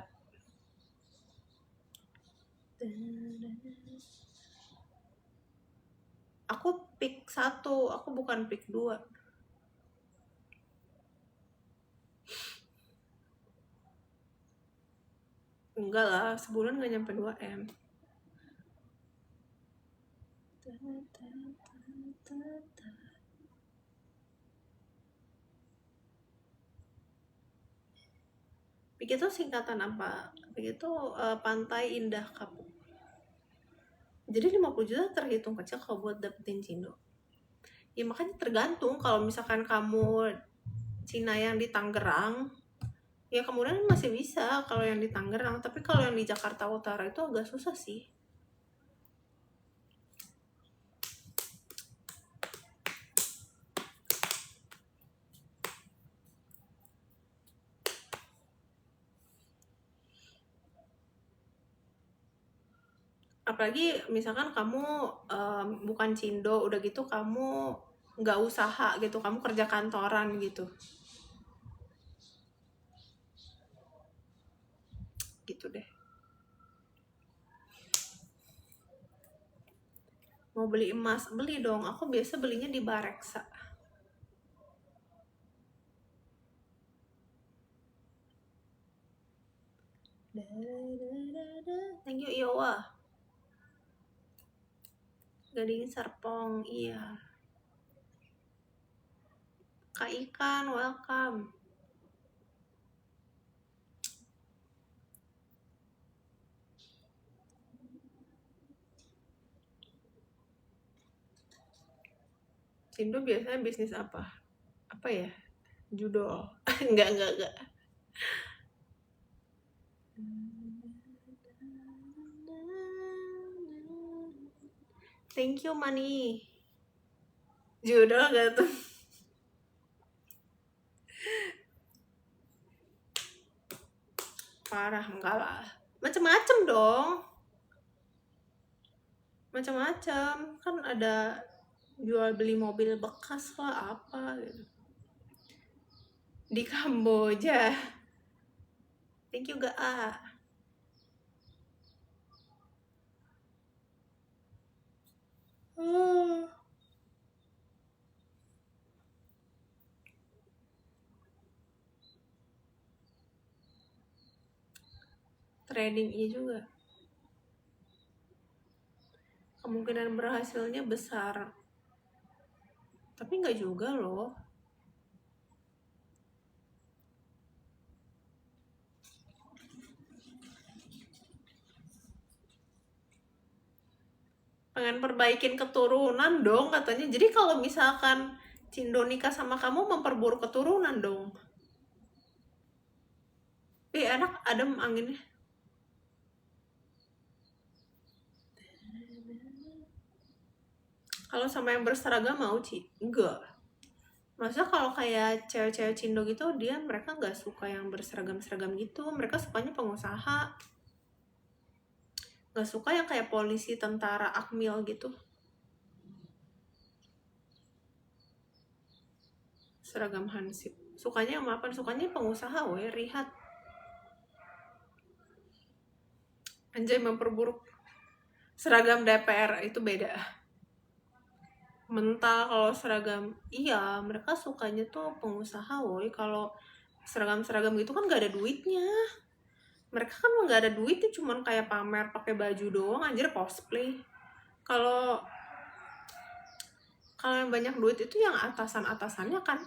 aku pick 1, aku bukan pick 2. Enggak lah, sebulan nggak nyampe 2 M. Pik itu singkatan apa? Pik itu Pantai Indah Kapuk. Jadi 50 juta terhitung kecil kalau buat dapetin cindo. Ya makanya tergantung, kalau misalkan kamu Cina yang di Tangerang, ya kemudian masih bisa kalau yang di Tangerang. Tapi kalau yang di Jakarta Utara itu agak susah sih. Apalagi misalkan kamu bukan cindo, udah gitu kamu nggak usaha gitu, kamu kerja kantoran gitu. Gitu deh. Mau beli emas, beli dong. Aku biasa belinya di Bareksa. Thank you Iowa. Gading Serpong, iya. Kak Ikan, welcome. Cindo biasanya bisnis apa? Apa ya? Judol. Enggak. Thank you Mani. Judol gak tuh? Parah, enggak lah. Macem-macem dong. Macam-macam kan, ada jual beli mobil bekas lah apa gitu. Di Kamboja. Thank you Ga. Trading iya juga. Kemungkinan berhasilnya besar. Tapi nggak juga loh. Pengen perbaikin keturunan dong katanya. Jadi kalau misalkan Cindo nikah sama kamu, memperburuk keturunan dong. Enak adem anginnya. Kalau sama yang berseragam mau Ci? Enggak. Maksudnya kalau kayak cewek-cewek Cindo gitu, mereka nggak suka yang berseragam-seragam gitu. Mereka sukanya pengusaha. Nggak suka yang kayak polisi, tentara, akmil gitu. Seragam hansip. Sukanya yang mapan, sukanya pengusaha weh, rihat. Anjay, memperburuk. Seragam DPR itu beda. Mental kalau seragam, iya mereka sukanya tuh pengusaha woi. Kalau seragam-seragam gitu kan gak ada duitnya. Mereka kan gak ada duitnya, cuman kayak pamer pakai baju doang, anjir cosplay. Kalau yang banyak duit itu yang atasan-atasannya kan.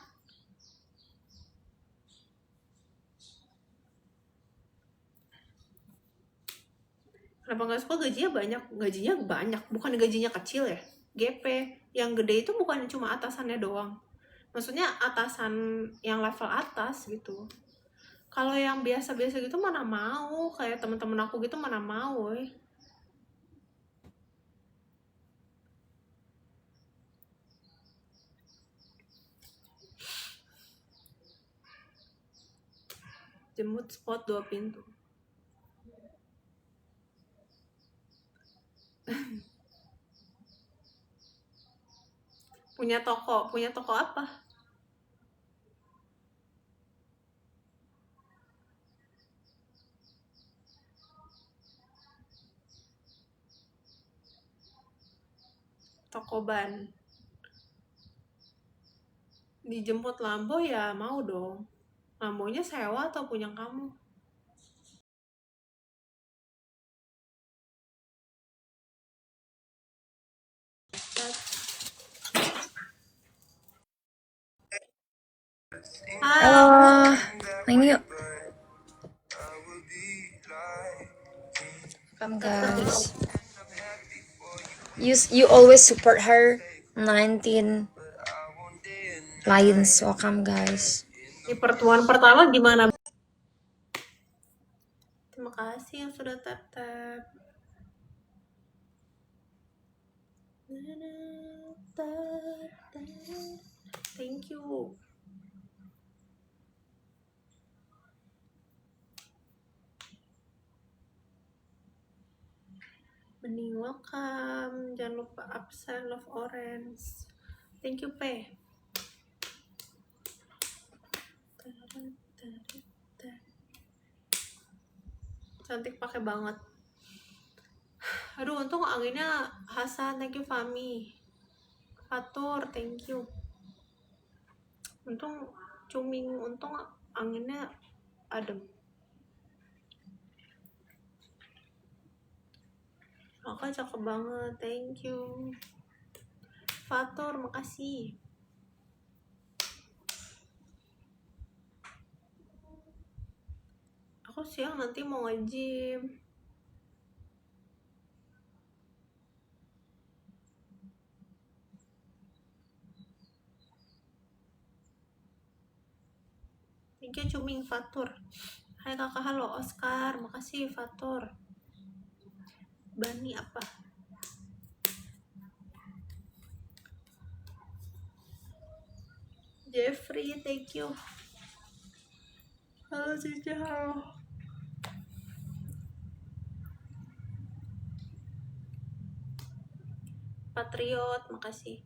Kenapa nggak suka? Gajinya banyak, bukan gajinya kecil ya. GP yang gede itu bukan cuma atasannya doang, maksudnya atasan yang level atas gitu. Kalau yang biasa-biasa gitu mana mau, kayak temen-temen aku gitu mana mau, Jemput spot 2 pintu. Punya toko apa? Toko ban. Dijemput Lambo ya mau dong. Lambonya sewa atau punya kamu? Halo, main yuk. Come guys. You always support her. 19 Lions, welcome guys. Di pertemuan pertama gimana? Terima kasih yang sudah tap-tap. Thank you. Mending welcome. Jangan lupa absen love orange. Thank you, P. Cantik pakai banget. Aduh, untung anginnya Hasan. Thank you, Fami. Fatur, thank you. Untung cuming, untung anginnya adem. Kakak cakep banget, thank you. Fatur, makasih. Aku siang nanti mau nge-gym. Thank you Cuming, Fatur. Hai kakak, halo Oscar, makasih Fatur. Bani apa? Jeffrey, thank you. Halo Cica, halo. Patriot, makasih.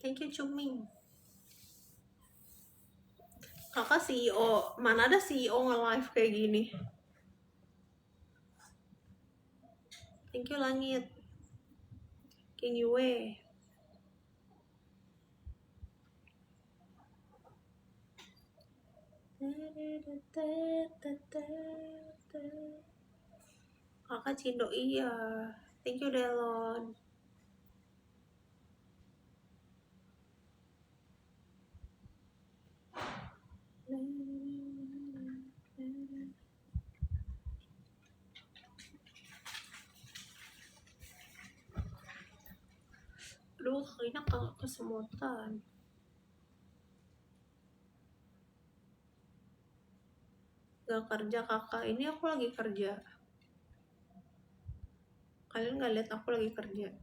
Thank you Cuming. Kakak CEO, mana ada CEO nge-live kayak gini? Thank you Langit. King Yue. Kakak Cindo, iya. Thank you Delon. Aduh, kakinya kesemutan. Gak kerja kakak, ini aku lagi kerja. Kalian gak lihat aku lagi kerja.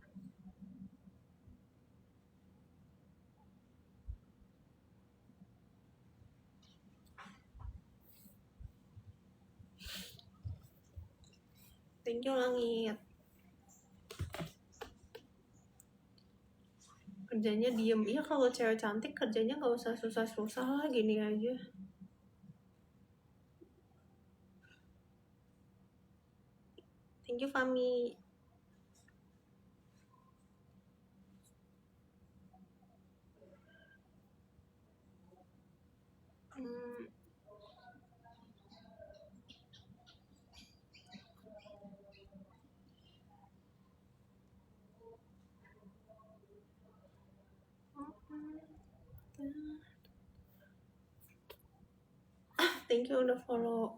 Thank you Langit. Kerjanya diem. Iya, kalau cewek cantik kerjanya gak usah susah-susah lah, gini aja. Thank you Fami. thank you udah follow.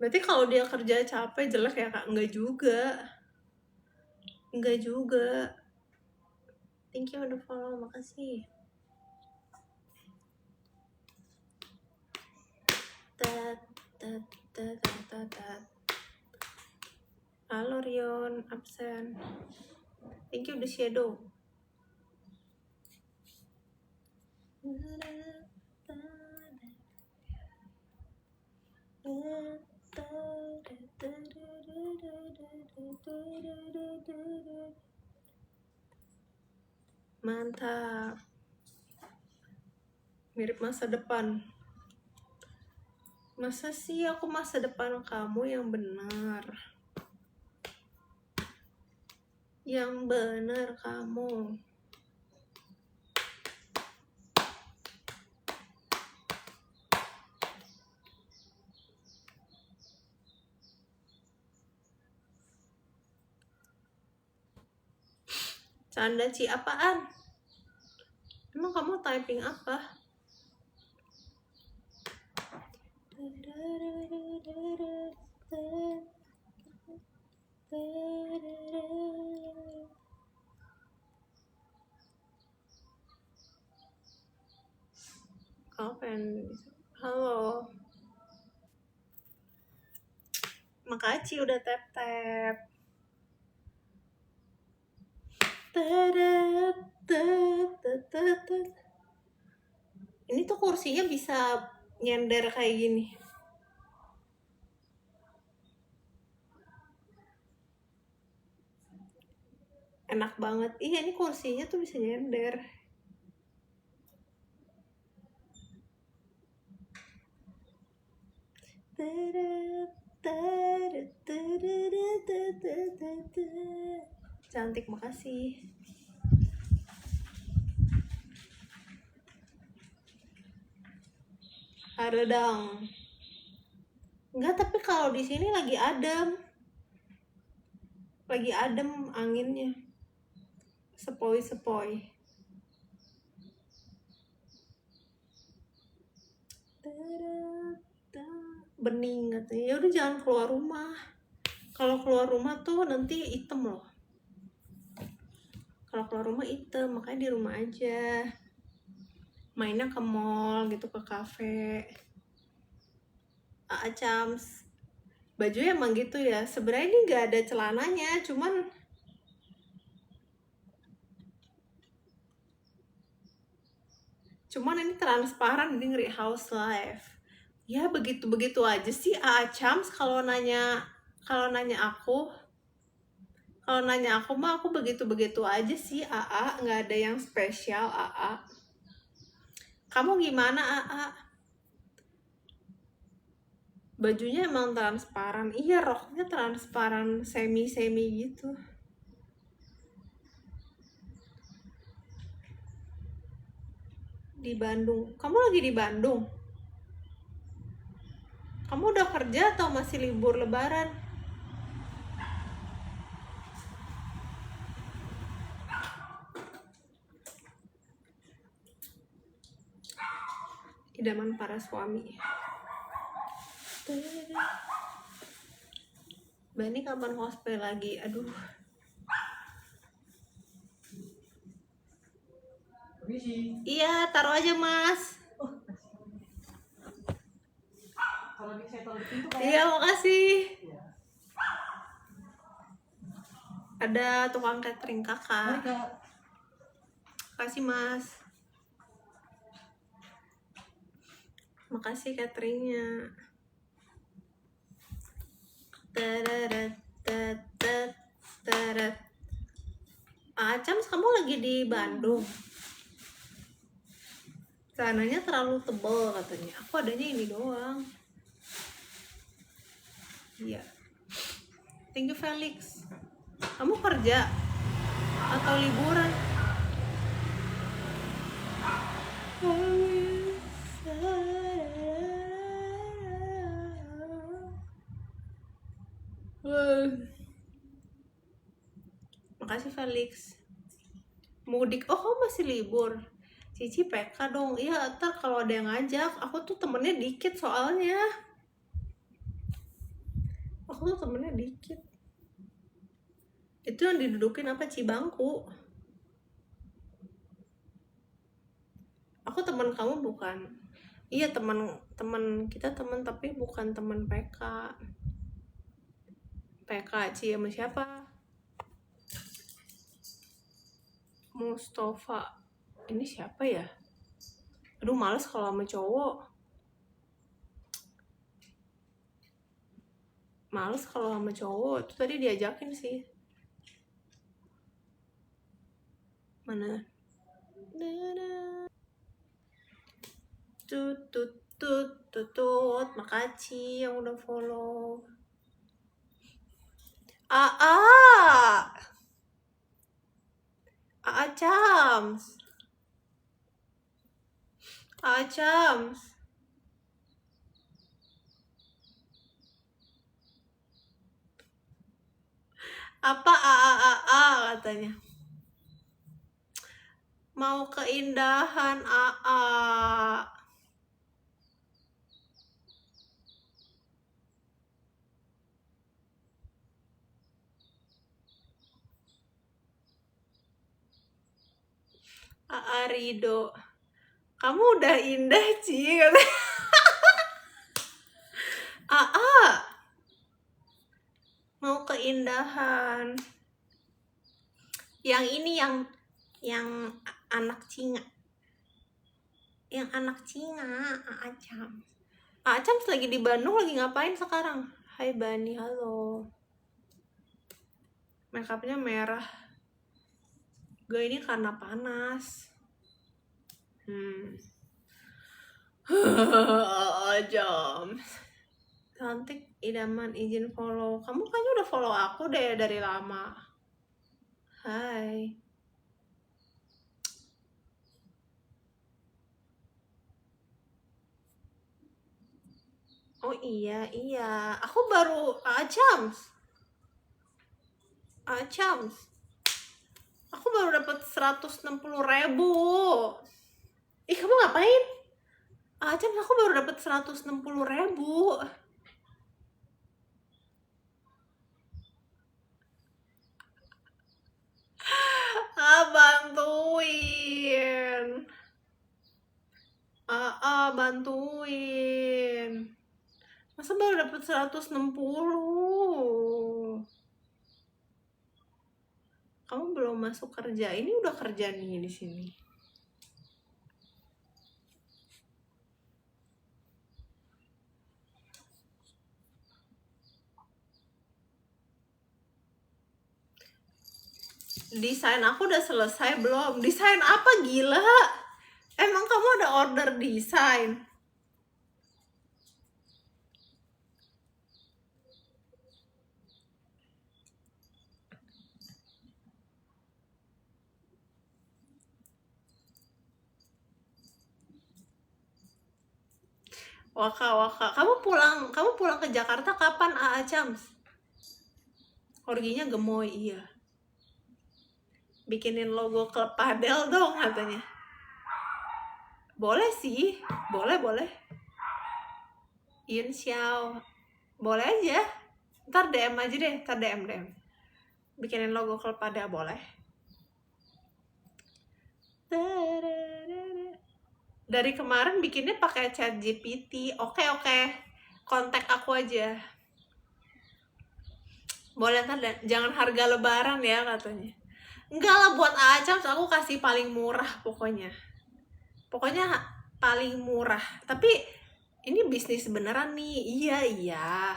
Berarti kalau dia kerja capek jelek ya kak? Enggak juga. Thank you udah follow, makasih. Tat, tat, tat, tat, tat. Halo Rion, absen. Thank you The Shadow. Mantap. Mirip masa depan. Masa sih aku masa depan kamu yang benar? Yang benar kamu. Canda Ci, apaan? Emang kamu typing apa? Kamu halo. Makasih udah tap-tap. Ini tuh kursinya bisa nyender kayak gini. Enak banget. Iya, ini kursinya tuh bisa nyender. Cantik, makasih. Haredang. Enggak, tapi kalau di sini lagi adem. Lagi adem anginnya. Sepoi-sepoi. Bening katanya. Ya udah jangan keluar rumah. Kalau keluar rumah tuh nanti hitam loh. Kalau keluar rumah hitam, makanya di rumah aja. Mainnya ke mall gitu, ke kafe. Cams. Baju emang gitu ya. Sebenarnya ini nggak ada celananya, cuman ini transparan, jadi ngeri house life. Ya begitu-begitu aja sih Cams. Kalau nanya aku mah aku begitu-begitu aja sih nggak ada yang spesial Kamu gimana Bajunya emang transparan. Iya, roknya transparan, semi gitu. Di Bandung. Kamu lagi di Bandung? Kamu udah kerja atau masih libur lebaran? Idaman para suami. Bani kapan cosplay lagi? Aduh. Iya, taruh aja Mas. Iya, makasih. Ada tukang catering kakak. Makasih Mas. Makasih cateringnya. Cams, kamu lagi di Bandung? Celananya terlalu tebal katanya. Aku adanya ini doang. Iya. Thank you Felix. Kamu kerja atau liburan? Makasih Felix. Mudik. Oh, kamu masih libur. Cici PK dong. Iya, ntar kalau ada yang ngajak, aku tuh temennya dikit soalnya. Aku tuh temennya dikit. Itu yang didudukin apa, Cibangku. Aku teman kamu bukan. Iya, teman kita teman tapi bukan teman PK. PK Ci sama siapa? Mustafa. Ini siapa ya? Aduh, males kalau sama cowok. Males kalau sama cowok. Tuh tadi diajakin sih. Mana? Tutut. Makasih yang udah follow. Cams. Cams. Apa katanya. Mau keindahan Rido. Kamu udah indah, Ci. Mau keindahan. Yang ini yang anak Cinga. Yang anak Cinga, Cams. Cams lagi di Bandung, lagi ngapain sekarang? Hai Bani, halo. Makeupnya merah. Gue ini karena panas. Jam. Cantik, idaman, izin follow. Kamu kayaknya udah follow aku deh dari lama. Hai. Oh iya. Aku baru Cams. Aku baru dapat 160.000. Ih, kamu ngapain? Cams, aku baru dapat 160.000. Bantuin. Bantuin. Masa baru dapat 160? Kamu belum masuk kerja. Ini udah kerja nih di sini. Desain aku udah selesai belum? Desain apa, gila? Emang kamu ada order desain? Waka. Kamu pulang ke Jakarta kapan, Cams? Orginya gemoy, iya. Bikinin logo klub padel dong katanya. Boleh sih, boleh. Yun Xiao. Boleh aja. Ntar DM aja deh, ntar DM. Bikinin logo klub padel boleh. Dari kemarin bikinnya pakai ChatGPT. Oke. Kontak aku aja. Boleh, ntar jangan harga lebaran ya katanya. Enggak lah, buat Cams aku kasih paling murah pokoknya paling murah. Tapi ini bisnis beneran nih. Iya.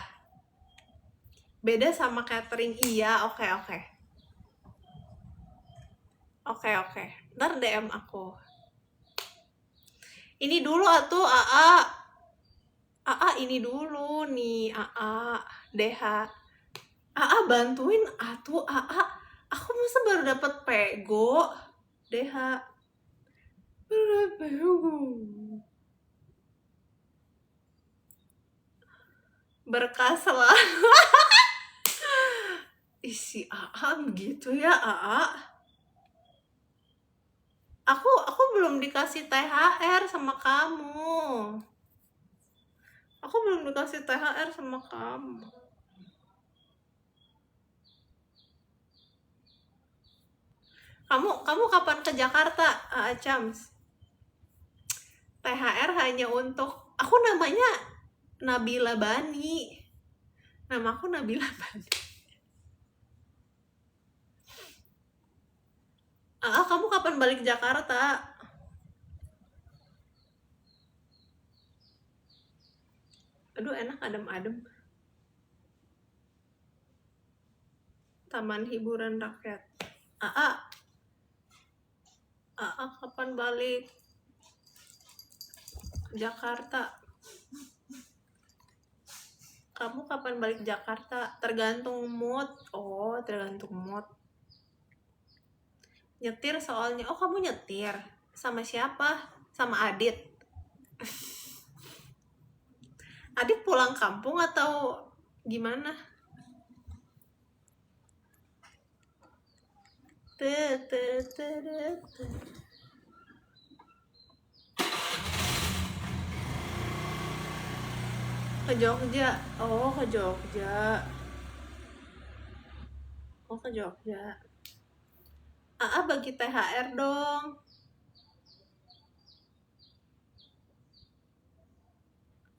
Beda sama catering. Iya, oke. Ntar DM aku. Ini dulu atuh ini dulu nih DH. Bantuin atuh aku masa baru dapat pego. DH berkas lah. Isi gitu ya Aku belum dikasih THR sama kamu. Aku belum dikasih THR sama kamu. Kamu kapan ke Jakarta, Cams? THR hanya untuk aku, namanya Nabila Bani. Nama aku Nabila Bani. Kamu kapan balik Jakarta? Aduh, enak adem-adem. Taman hiburan rakyat. Kapan balik Jakarta? Kamu kapan balik Jakarta? Tergantung mood. Oh, tergantung mood. Nyetir soalnya. Oh, kamu nyetir. Sama siapa? Sama Adit. Adit pulang kampung atau gimana? Ke Jogja. Oh, ke Jogja. Oh, ke Jogja. Bagi THR dong.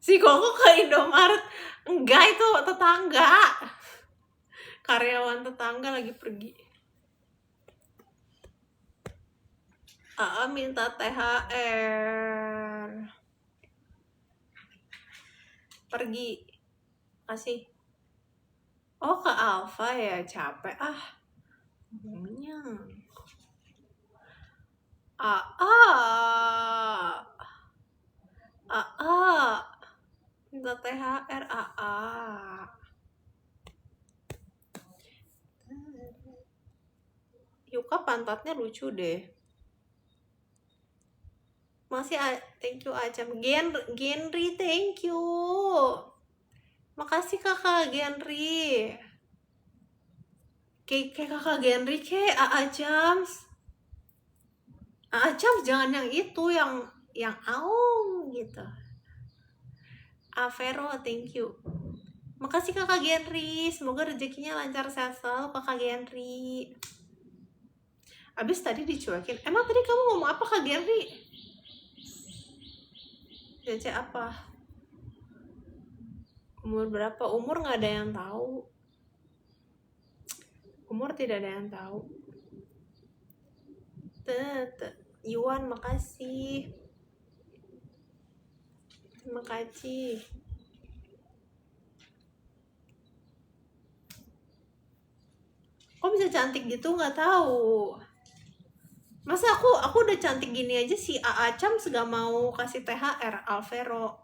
Si Koko ke Indomaret. Enggak, itu tetangga. Karyawan tetangga lagi pergi. Minta THR. Pergi. Kasih. Oh, ke Alfa ya, capek ngomongnya. Minta THR. Yuka pantatnya lucu deh. Masih thank you Acam. Genry, thank you. Makasih kakak Genry. Kayak kakak Genry, kayak Jams. Jams jangan yang itu, yang aung gitu. Vero, thank you. Makasih kakak Genry. Semoga rezekinya lancar, sehat selalu kakak Genry. Abis tadi dicuekin. Emang tadi kamu ngomong apa kak Genry? Cece apa? Umur berapa? Umur nggak ada yang tahu. Umur tidak ada yang tahu. Yuan, makasih. Terima kasih. Kok bisa cantik gitu? Nggak tahu. Masa aku udah cantik gini aja si Acam gak mau kasih THR, Alvero.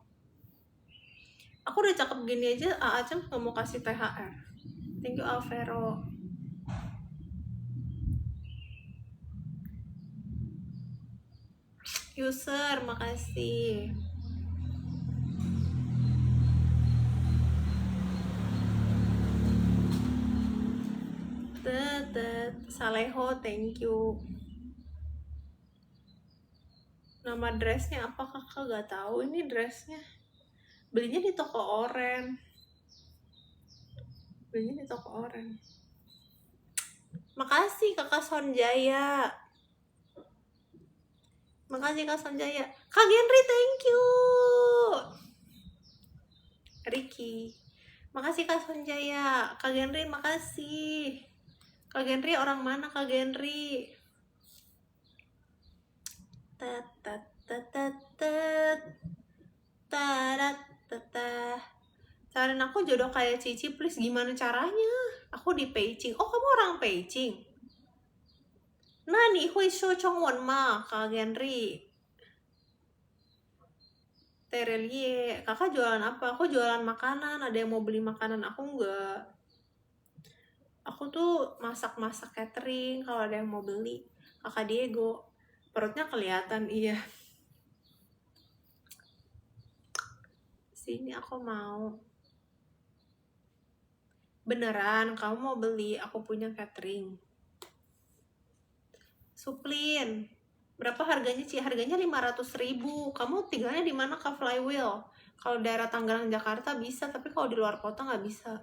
Aku udah cakep gini aja, Acam gak mau kasih THR. Thank you Alvero. User, makasih. Saleho, thank you. Nama dressnya apa kakak? Gak tahu ini dressnya. Belinya di toko oren. Makasih kakak Sonjaya. Makasih kak Sonjaya. Kak Genry, thank you. Ricky, makasih kak Sonjaya. Kak Genry, makasih. Kak Genry orang mana Kak Genry? Cariin aku jodoh kayak Cici please. Gimana caranya? Aku di Peicing. Oh, kamu orang Peicing. Nah, nih hui show chongwon ma Kak Genry. Terelie, kakak jualan apa? Aku jualan makanan. Ada yang mau beli makanan? Aku enggak. Aku tuh masak catering. Kalau ada yang mau beli, kakak Diego. Perutnya kelihatan, iya. Sini aku mau. Beneran, kamu mau beli? Aku punya catering. Suplin. Berapa harganya Ci? Harganya 500.000. Kamu tinggalnya di mana Kak Flywheel? Kalau daerah Tangerang Jakarta bisa, tapi kalau di luar kota nggak bisa.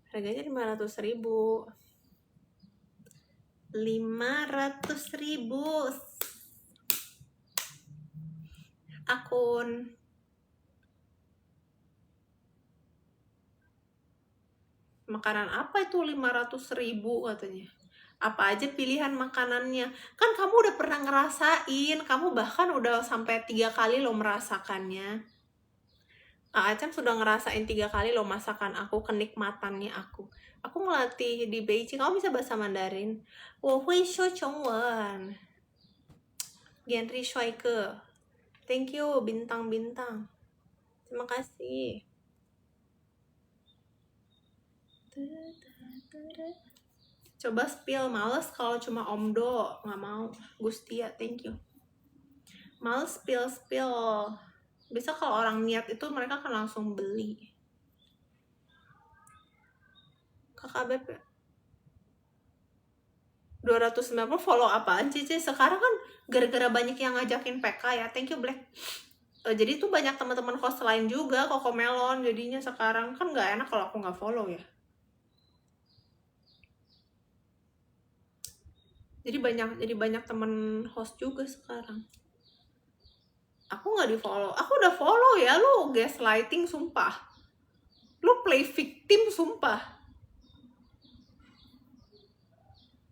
Harganya 500.000. 500.000 akun. Makanan apa itu 500.000 katanya? Apa aja pilihan makanannya? Kan kamu udah pernah ngerasain, kamu bahkan udah sampai 3 kali lo merasakannya. Acam sudah ngerasain 3 kali lo masakan aku, kenikmatannya aku. Aku ngelatih di Beijing, kamu bisa bahasa Mandarin. 我会说中文. Genri Shuaike. Thank you, bintang-bintang. Terima kasih. Coba spill. Males kalau cuma omdo, nggak mau. Gustia, thank you. Males spill. Bisa kalau orang niat itu mereka akan langsung beli. Kakak Beb 290 follow apaan Cici? Sekarang kan gara-gara banyak yang ngajakin PK ya. Thank you Black. Jadi tuh banyak teman-teman host lain juga Koko Melon, jadinya sekarang kan nggak enak kalau aku nggak follow ya. Jadi banyak temen host juga sekarang. Aku nggak di follow. Aku udah follow ya. Lu gaslighting sumpah. Lu play victim sumpah.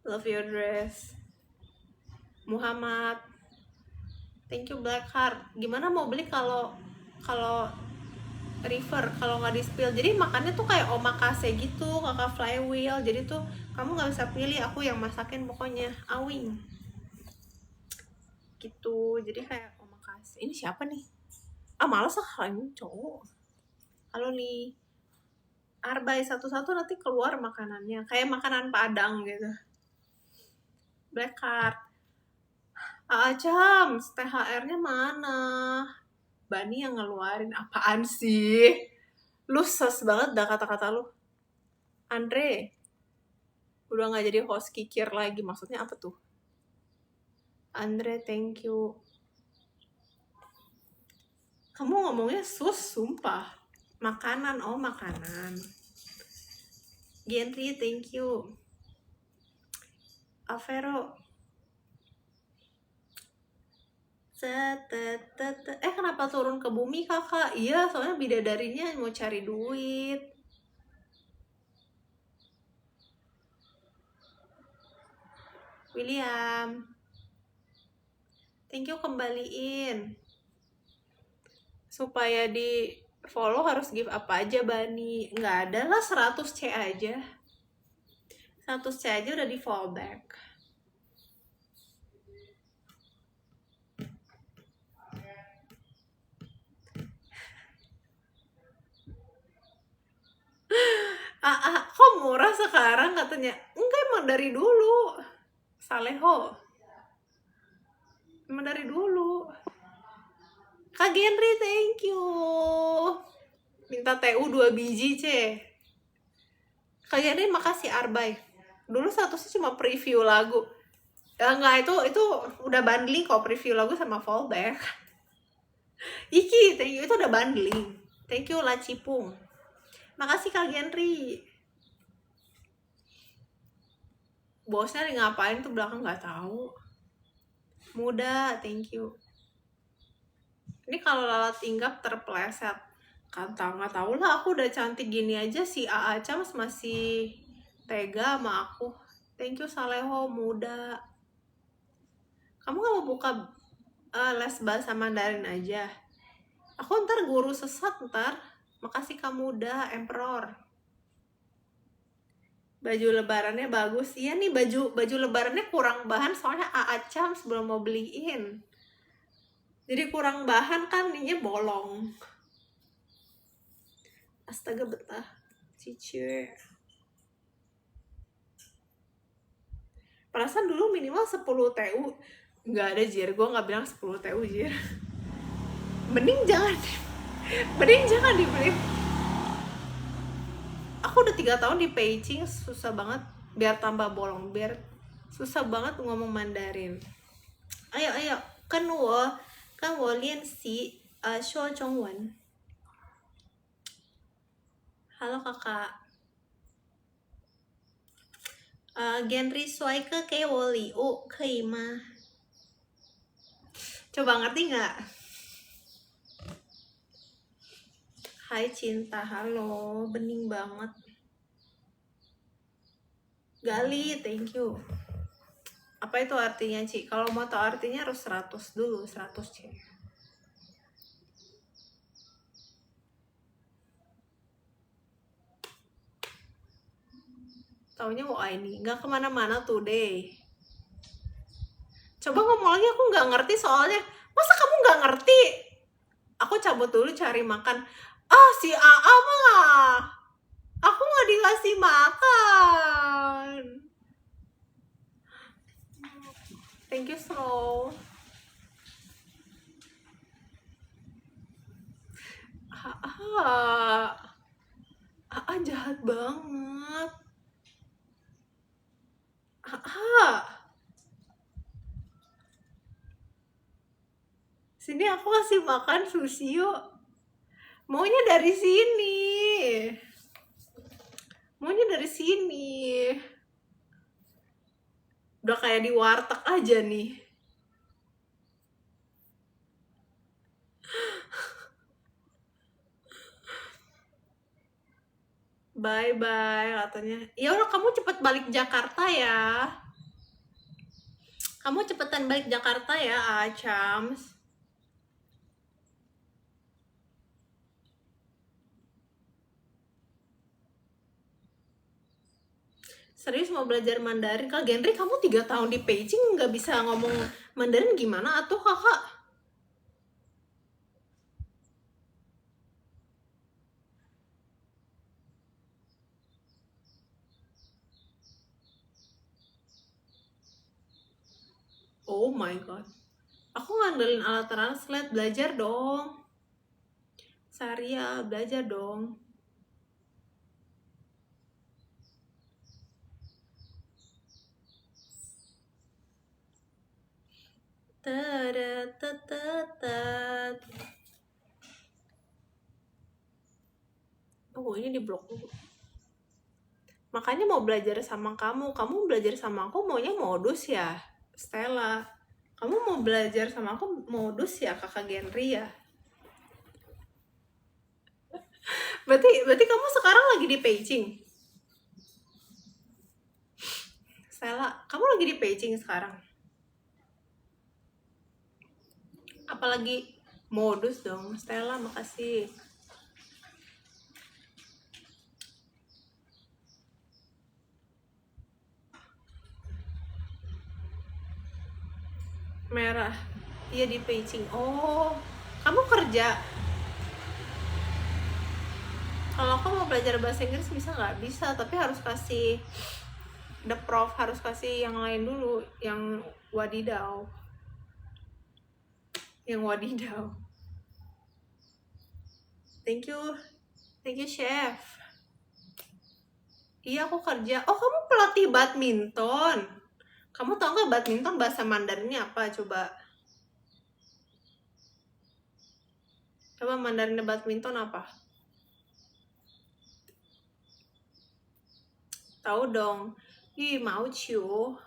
Love your dress. Muhammad. Thank you Blackheart. Gimana mau beli kalau river, kalau nggak di spill? Jadi makannya tuh kayak omakase gitu, Kakak Flywheel. Jadi tuh kamu nggak bisa pilih, aku yang masakin pokoknya. Awing gitu, jadi kayak omakase. Ini siapa nih? Males ini cowok. Halo nih, Arbay satu-satu nanti keluar makanannya kayak makanan Padang gitu. Black card. Acam, THR-nya mana? Bani yang ngeluarin. Apaan sih? Lu ses banget dah kata-kata lu. Andre udah gak jadi host kikir lagi. Maksudnya apa tuh? Andre, thank you. Kamu ngomongnya sus, sumpah. Makanan, oh makanan. Genry, thank you. Avero. Kenapa turun ke bumi kakak? Iya, soalnya bidadarinya mau cari duit. William, thank you kembaliin. Supaya di follow harus give apa aja Bani? Nggak ada lah, 100C aja. 100C aja udah di fallback. Kok murah sekarang katanya? Enggak, emang dari dulu. Saleho. Emang dari dulu. Kak Genry, thank you. Minta TU 2 biji, C. Kak Genry, makasih Arbay. Dulu statusnya cuma preview lagu. Enggak, itu udah bundling kok, preview lagu sama fallback. Iki, thank you, itu udah bundling. Thank you Lacipung. Makasih Kak Genry. Bosnya ngapain tuh belakang nggak tahu. Muda, thank you. Ini kalau lalat inggap terpleset. Kata nggak tahu lah, aku udah cantik gini aja si Acam masih tega sama aku. Thank you Saleho, muda. Kamu nggak mau buka les bahasa Mandarin aja? Aku ntar guru sesat ntar. Makasih kamu udah Emperor. Baju lebarannya bagus. Iya nih, baju lebarannya kurang bahan soalnya Acam sebelum mau beliin. Jadi kurang bahan kan, ininya bolong. Astaga betah. Cici. Perasaan dulu minimal 10 TU. Nggak ada Jir, gue nggak bilang 10 TU Jir. Mending jangan dibeli. Aku udah 3 tahun di Beijing, susah banget biar tambah bolong, biar susah banget ngomong Mandarin. Ayo, kan wo lian si shuo zhongwen. Halo kakak. Genri suai ke ke wo li u kei ma? Coba ngerti nggak? Hai cinta, halo, bening banget. Gali, thank you. Apa itu artinya, Ci? Kalau mau tahu artinya harus 100 dulu, 100, Ci. Taunya wo ini, nggak kemana-mana today. Coba ngomong lagi, aku nggak ngerti soalnya. Masa kamu nggak ngerti? Aku cabut dulu cari makan. Si AA mah, aku nggak dikasih makan. Thank you, Slow. AA jahat banget. Sini aku kasih makan sushi yuk. Maunya dari sini. Udah kayak di warteg aja nih. Bye katanya. Ya udah, kamu cepet balik Jakarta ya. Kamu cepetan balik Jakarta ya, Chams. Serius mau belajar Mandarin? Kak Genri, kamu 3 tahun di Beijing nggak bisa ngomong Mandarin gimana atuh kakak? Oh my god. Aku ngandelin alat translate, belajar dong. Saria, belajar dong. Oh, ini di blok dulu. Makanya mau belajar sama kamu belajar sama aku maunya modus ya, Stella. Kamu mau belajar sama aku modus ya, kakak Genri ya. Berarti kamu sekarang lagi di Beijing. Stella, kamu lagi di Beijing sekarang. Apalagi modus dong, Stella, makasih. Merah. Iya di Beijing. Oh, kamu kerja. Kalau aku mau belajar bahasa Inggris bisa nggak? Bisa, tapi harus kasih the prof, harus kasih yang lain dulu, yang wadidaw. Thank you chef. Iya, aku kerja. Oh, kamu pelatih badminton. Kamu tau nggak badminton bahasa Mandarinnya apa? Coba Mandarinnya badminton apa? Tahu dong. Mau ciu.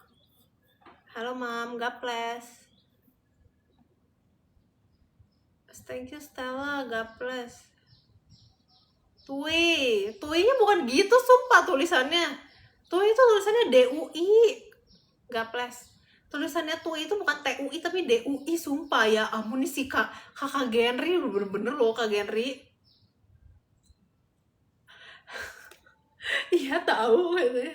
Halo mam, God bless. Thank you Stella, God bless. Tuinya bukan gitu sumpah tulisannya. Tui itu tulisannya DUI. God bless. Tulisannya Tui itu bukan TUI tapi DUI, sumpah ya ampun nih si kakak Genri bener-bener loh kak Genri. Iya tahu katanya.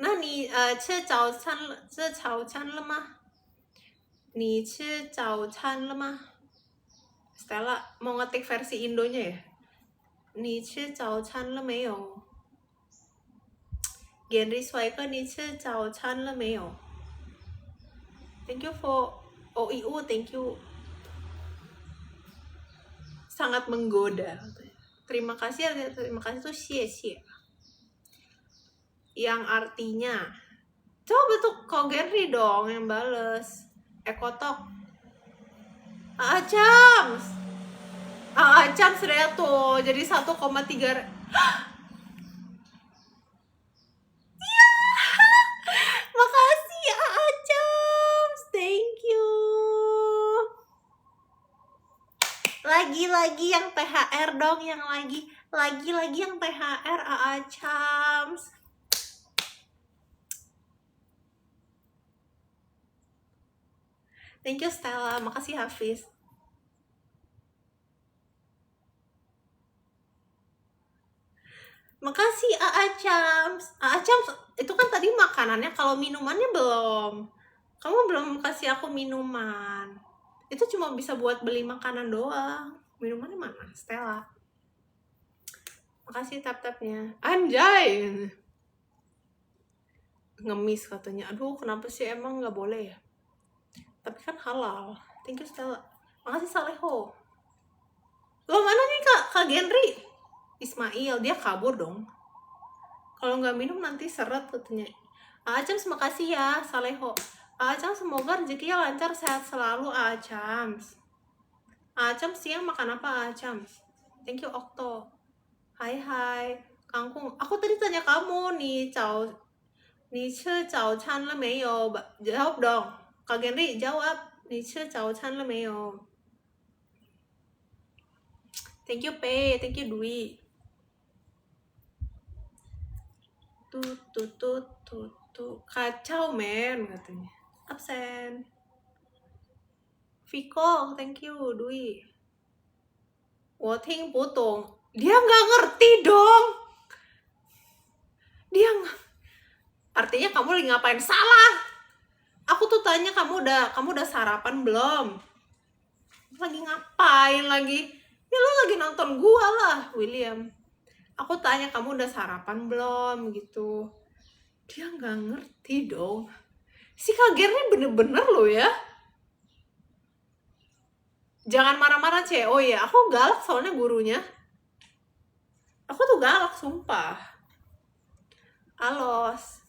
Nah nih, 吃早餐了吗？你吃早餐了吗？ Stella mau ngetik versi Indonya ya? 你吃早餐了没有？ Genri Swaika, 你吃早餐了没有？ Thank you for OIU, thank you. Sangat menggoda. Terima kasih tuh, xie xie. yang artinya. Coba tuh kok Genri dong yang bales. Ekotok. Acams. Acams sudah tuh jadi 1,3. Makasih Acams. Thank you. Lagi-lagi yang THR dong, yang lagi-lagi yang THR Acams. Thank you Stella, makasih Hafiz. Makasih Acams. Acams, itu kan tadi makanannya, kalau minumannya belum. Kamu belum kasih aku minuman. Itu cuma bisa buat beli makanan doang. Minumannya mana? Stella. Makasih tap-tapnya. Anjay. Ngemis katanya. Aduh, kenapa sih emang nggak boleh ya? Tapi kan halal. Thank you Stella. Makasih Saleho. Lo mana nih Kak Genri? Ismail, dia kabur dong. Kalau nggak minum nanti seret katanya. Acams makasih ya Saleho. Acams semoga rezekinya lancar, sehat selalu Acams. Acams siang makan apa Acams? Thank you Okto. Hai Kangkung. Aku tadi tanya kamu nih, ni ce早餐了没有? Jawab dong. Kak Genri jawab. Ni ce 早餐了没有? Thank you Pei, thank you Dwi. Tuh. Kacau men katanya. Absen. Viko, thank you Dwi. 我听不懂. Dia nggak ngerti dong. Artinya kamu lagi ngapain? Salah. Aku tuh tanya kamu udah sarapan belum? Lagi ngapain lagi? Ya lo lagi nonton gua lah, William. Aku tanya kamu udah sarapan belum gitu. Dia nggak ngerti dong. Si Kak Gerni bener-bener lo ya. Jangan marah-marah Cek. Oh iya, aku galak soalnya gurunya. Aku tuh galak sumpah. Alos.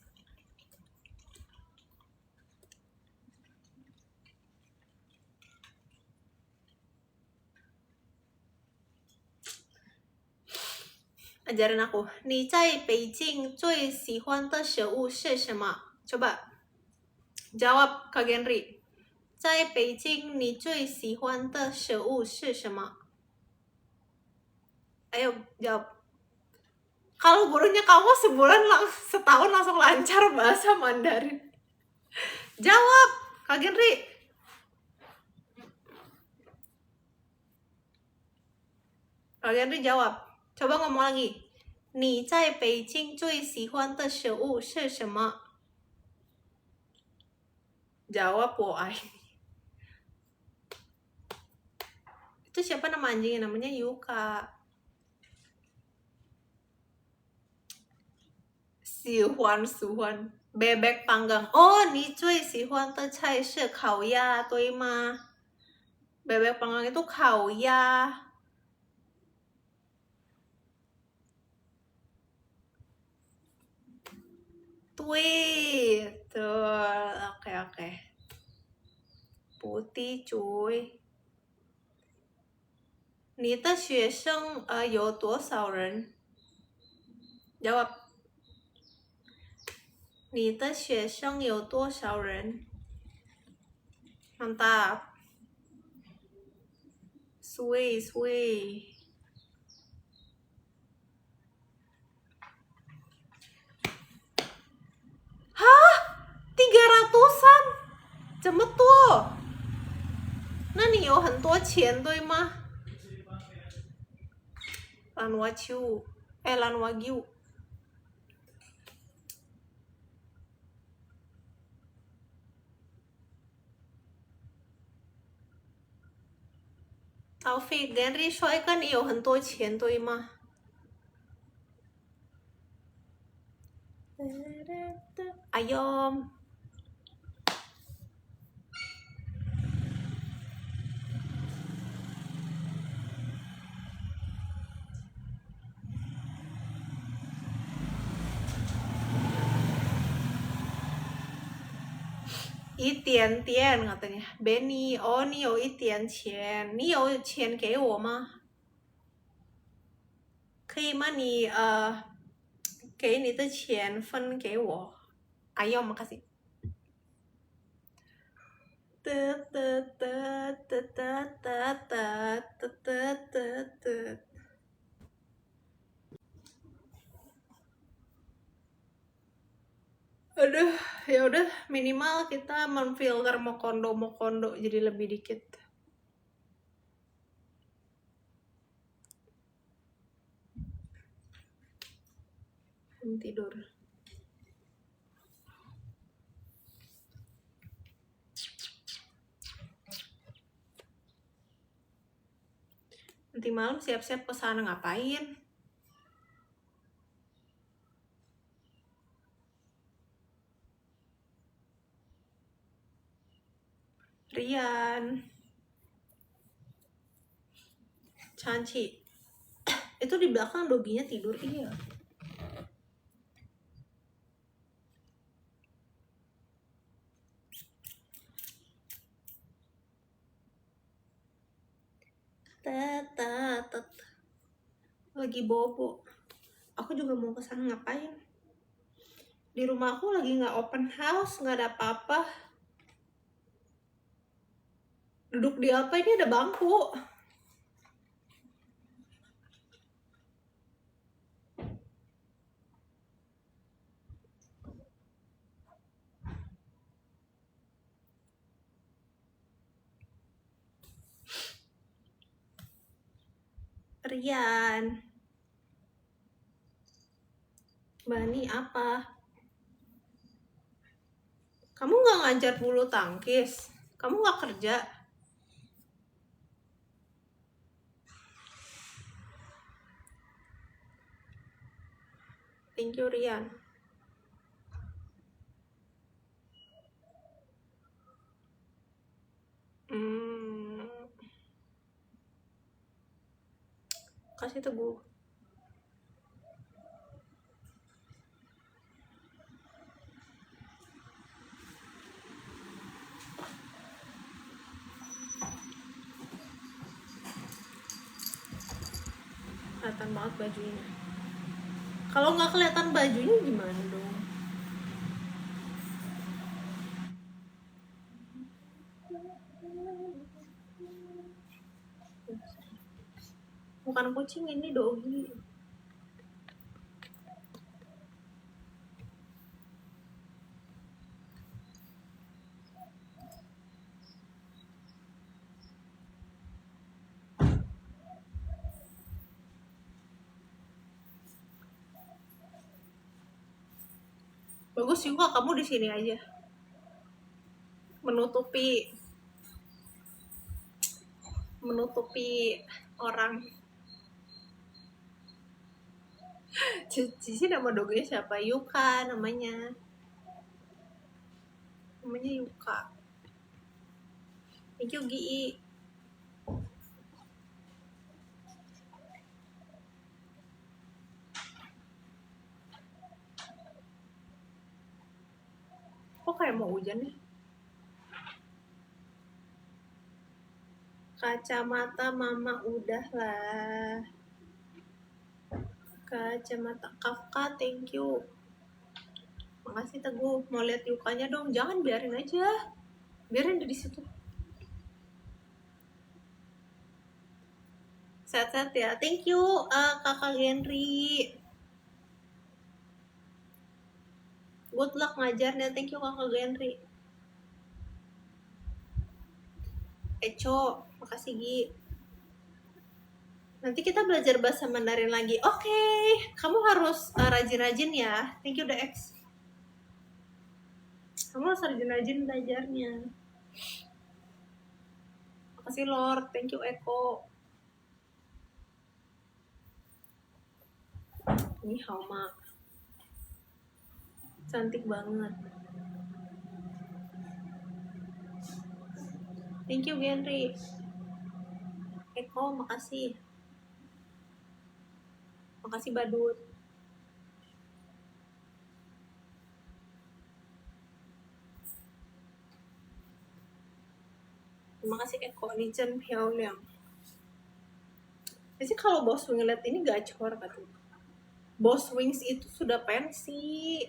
Ajarin aku. 你在北京最喜欢的食物是什么? Coba jawab Kak Genri. 在北京你最喜欢的食物是什么? Ayo jawab. Kalau gurunya kamu setahun langsung lancar bahasa Mandarin. Jawab Kak Genri. Kak Genri jawab. Coba ngomong lagi. 你在北京最喜欢的食物是什么? Jawab po ay. Itu siapa nama anjingnya? Namanya Yuka. Suhuan. Bebek panggang. Oh, 你最喜欢的菜是烤鸭，对吗? Bebek panggang itu 烤鸭. Betul. Oke. Putih cuy. 你的学生有多少人? Jawab. 你的学生有多少人? Mantap. Sui. Hah? 300-an? 怎么多? 那你有很多钱对吗? Lan Wagyu. Taufik, Genri 帅哥你有很多钱对吗? Ayom. Itian tian katanya. Benny, oh ni有一点钱，你有钱给我吗？可以吗？你给你的钱分给我。Ayo makasih. 嘚嘚嘚嘚嘚嘚嘚嘚嘚嘚。Aduh, ya udah minimal kita memfilter mau kondo jadi lebih dikit. Tidur. Nanti malam siap-siap ke sana ngapain? Rian. Canci. Itu di belakang doginya tidur, iya. Tet. Lagi bobo. Aku juga mau ke sana ngapain? Di rumah aku lagi nggak open house, nggak ada apa-apa. Duduk di apa ini ada bangku. Rian. Bani apa? Kamu nggak ngajar bulu tangkis? Kamu nggak kerja? Thank you, Rian. Kasih Teguh. Kelihatan banget bajunya. Kalau nggak kelihatan bajunya gimana dong? Bukan kucing, ini dogi. Bagus juga kamu di sini aja. Menutupi orang. Cici nama doginya siapa? Yuka namanya. Namanya Yuka. Thank you, Gi. Kok kayak mau hujan nih? Kacamata mama udah lah. Kacamata Kafka, thank you. Makasih Teguh. Mau lihat Yukanya dong? Jangan, biarin aja. Biarin di situ. Sehat-sehat ya. Thank you Kakak Genry. Good luck ngajarnya. Thank you Kakak Genry. Eco, makasih Gi. Nanti kita belajar bahasa Mandarin lagi. Oke, kamu harus rajin-rajin ya. Thank you DX. Kamu harus rajin-rajin belajarnya. Makasih Lord. Thank you Eko. Ini Hauma. Cantik banget. Thank you Genry. Eko, makasih. Makasih Badut. makasih Eko, Nijen Pyongyang. Jadi kalau Boss Wing lihat ini gacor katanya. Boss Wings itu sudah pensi.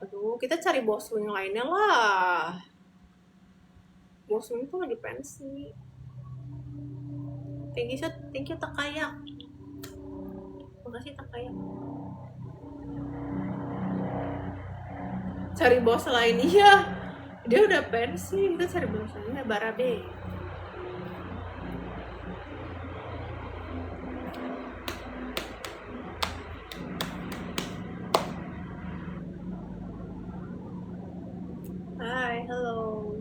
Aduh, kita cari Boss Wing lainnya lah. Boss Wing tuh lagi pensi. Thank you Takaya. Makasih Takaya. Cari bos lain, iya. Dia udah pensi, kita cari bos lainnya, Barabe. Hai, hello.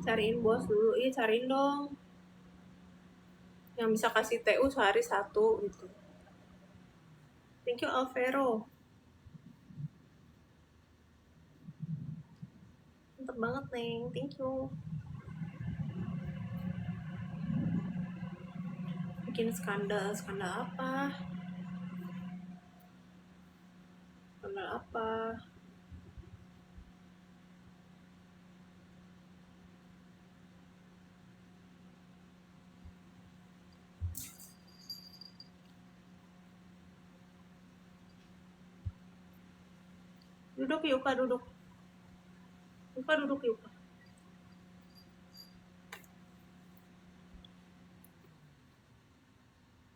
Cariin bos dulu, iya cariin dong. Yang bisa kasih TU sehari 1 gitu. Thank you Alvero. Mantep banget Neng, thank you. Bikin skandal apa? Skandal apa? Duduk Yuka, duduk. Yuka duduk Yuka.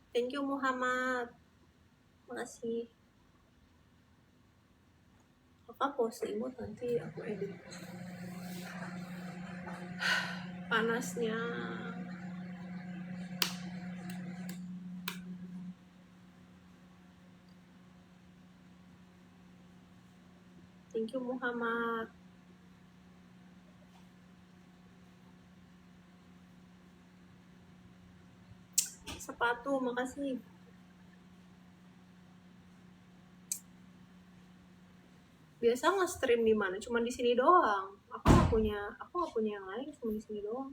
Thank you Muhammad. Makasih. Apa post imut nanti aku edit. Panasnya. Thank you Muhammad. Sepatu, makasih. Biasa nge-stream di mana? Cuma di sini doang. Aku nggak punya yang lain, cuma di sini doang.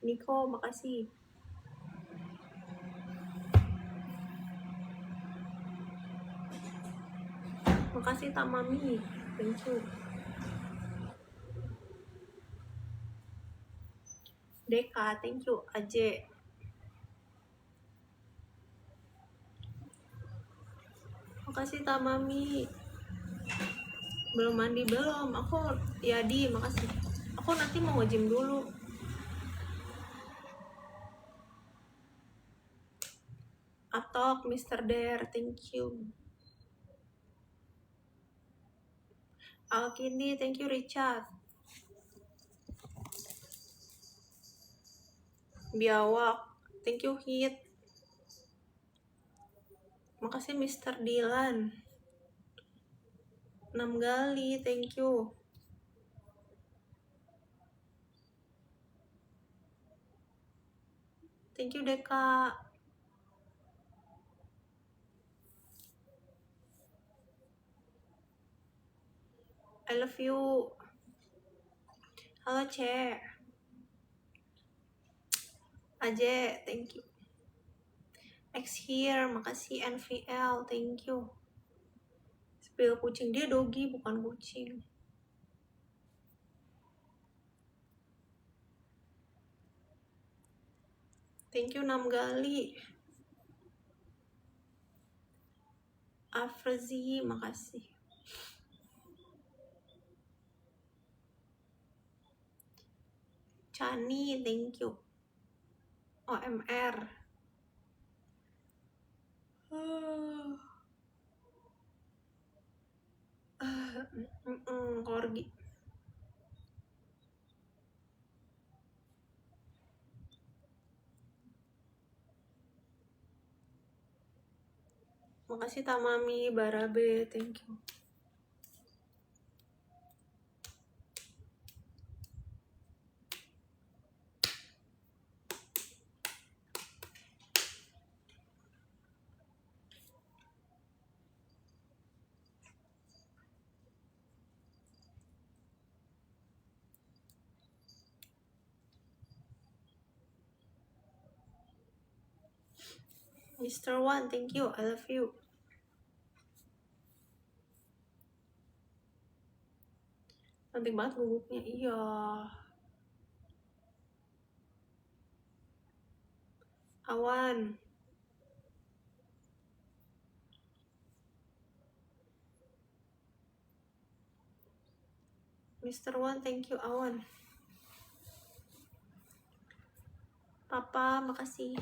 Niko, makasih. Makasih Tamami, thank you. Deka, thank you. Aje. Makasih Tamami. Belum mandi belum. Aku Yadi, makasih. Aku nanti mau nge-gym dulu. Atok, Mr. Dare, thank you. Alkindi, thank you Richard. Biawak, thank you Hit. Makasih Mr. Dylan. 6 gali, thank you. Thank you Deka. I love you. Halo Ce. Aje, thank you. X here, makasih NVL, thank you. Spill kucing, dia dogi bukan kucing. Thank you 6 gali. Afrazi, makasih. Chani, thank you. OMR. Korgi. Makasih Tamami, Barabe, thank you. Mr. One, thank you, I love you. penting banget gugupnya. Iya. Awan. Mr. Wan, thank you Awan. Papa, makasih.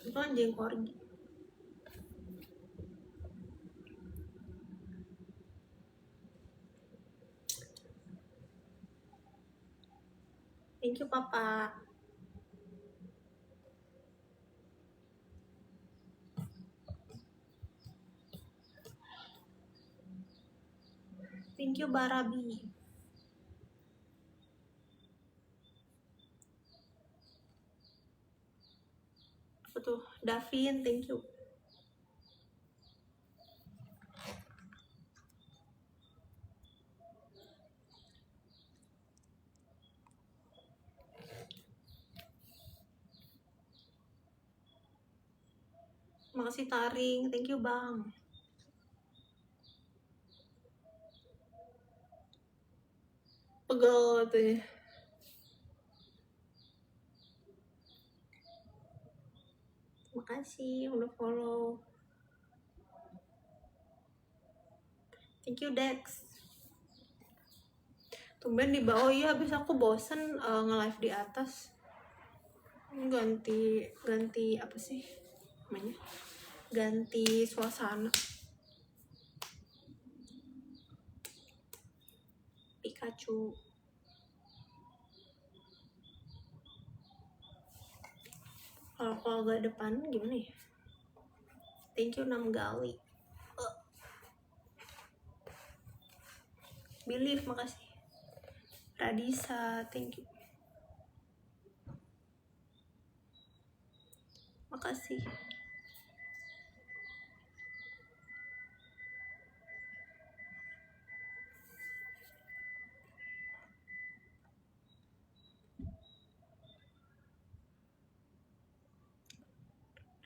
Itu anjing corgi. Thank you Papa. Thank you Barabi. Apa tuh? Davin, thank you. Makasih Taring, thank you Bang. Pegel katanya. Makasih udah follow. Thank you Dex. Tumben di bawah. Ya habis aku bosen nge-live di atas. Ganti apa sih namanya? Ganti suasana. Pikachu. Kalau agak depan gimana ya? Thank you 6 gali. Believe, makasih. Radisa, thank you. Makasih.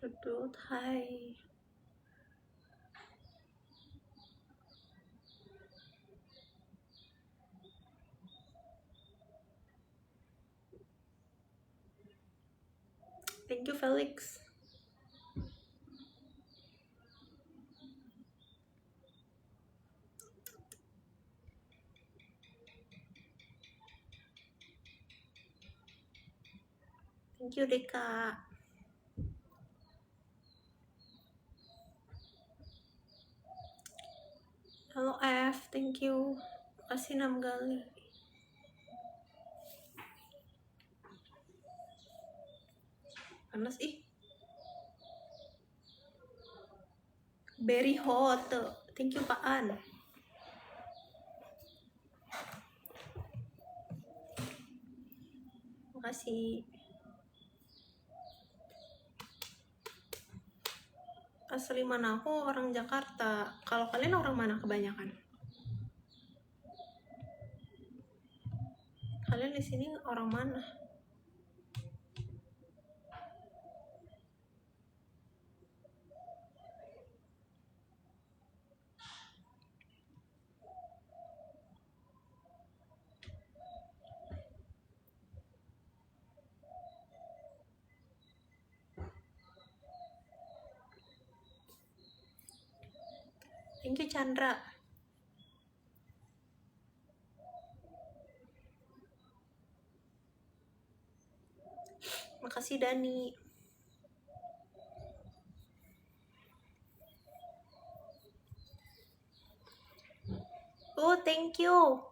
Dudut, hai. Thank you Felix. Thank you Deka. Halo F, thank you. Makasih 6 gali. Panas ih. Very hot. Thank you Pak An. Makasih. Asli mana? Aku orang Jakarta. Kalau kalian orang mana kebanyakan? Kalian di sini orang mana? Thank you Chandra. Makasih Dani. Oh, thank you.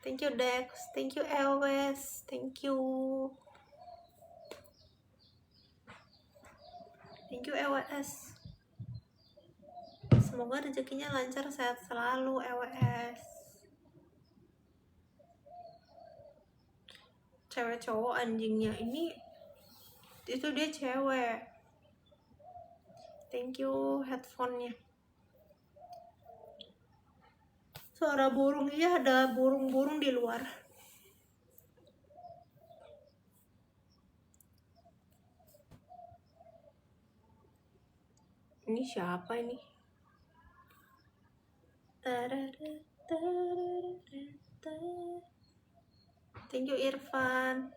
Thank you Dex. Thank you Elwes. Thank you. Thank you EWS. Semoga rezekinya lancar, sehat selalu EWS. cewek cowok anjingnya ini itu dia cewek. Thank you headphone-nya. Suara burung, iya ada burung-burung di luar. Ini siapa ini? Thank you Irfan.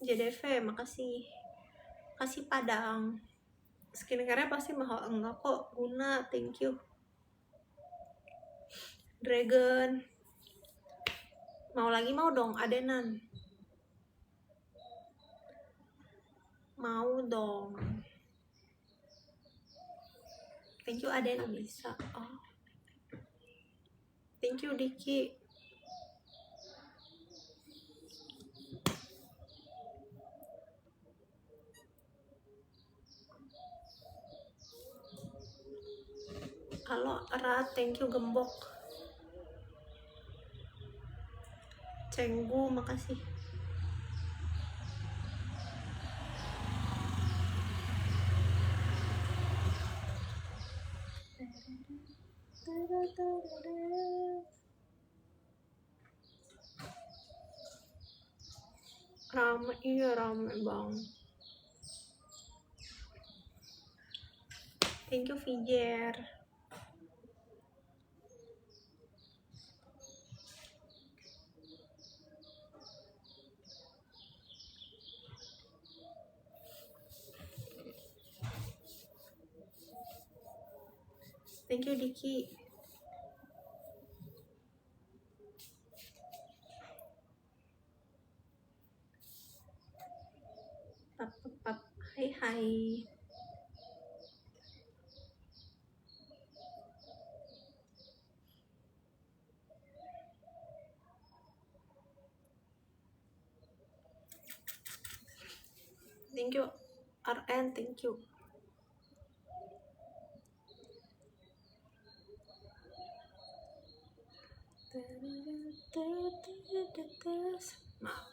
JDV, makasih. Kasih Padang. Skincare-nya pasti mahal. Enggak kok, guna. Thank you. Dragon. Mau lagi mau dong, adenan. Mau dong. Thank you Aden bisa. Oh. Thank you Diki. Halo Rat, thank you Gembok. Cenggu, makasih. Rame, iya rame bang. Thank you Fijer. Thank you Diki. Pap. Hai. Thank you RN, thank you. Maaf.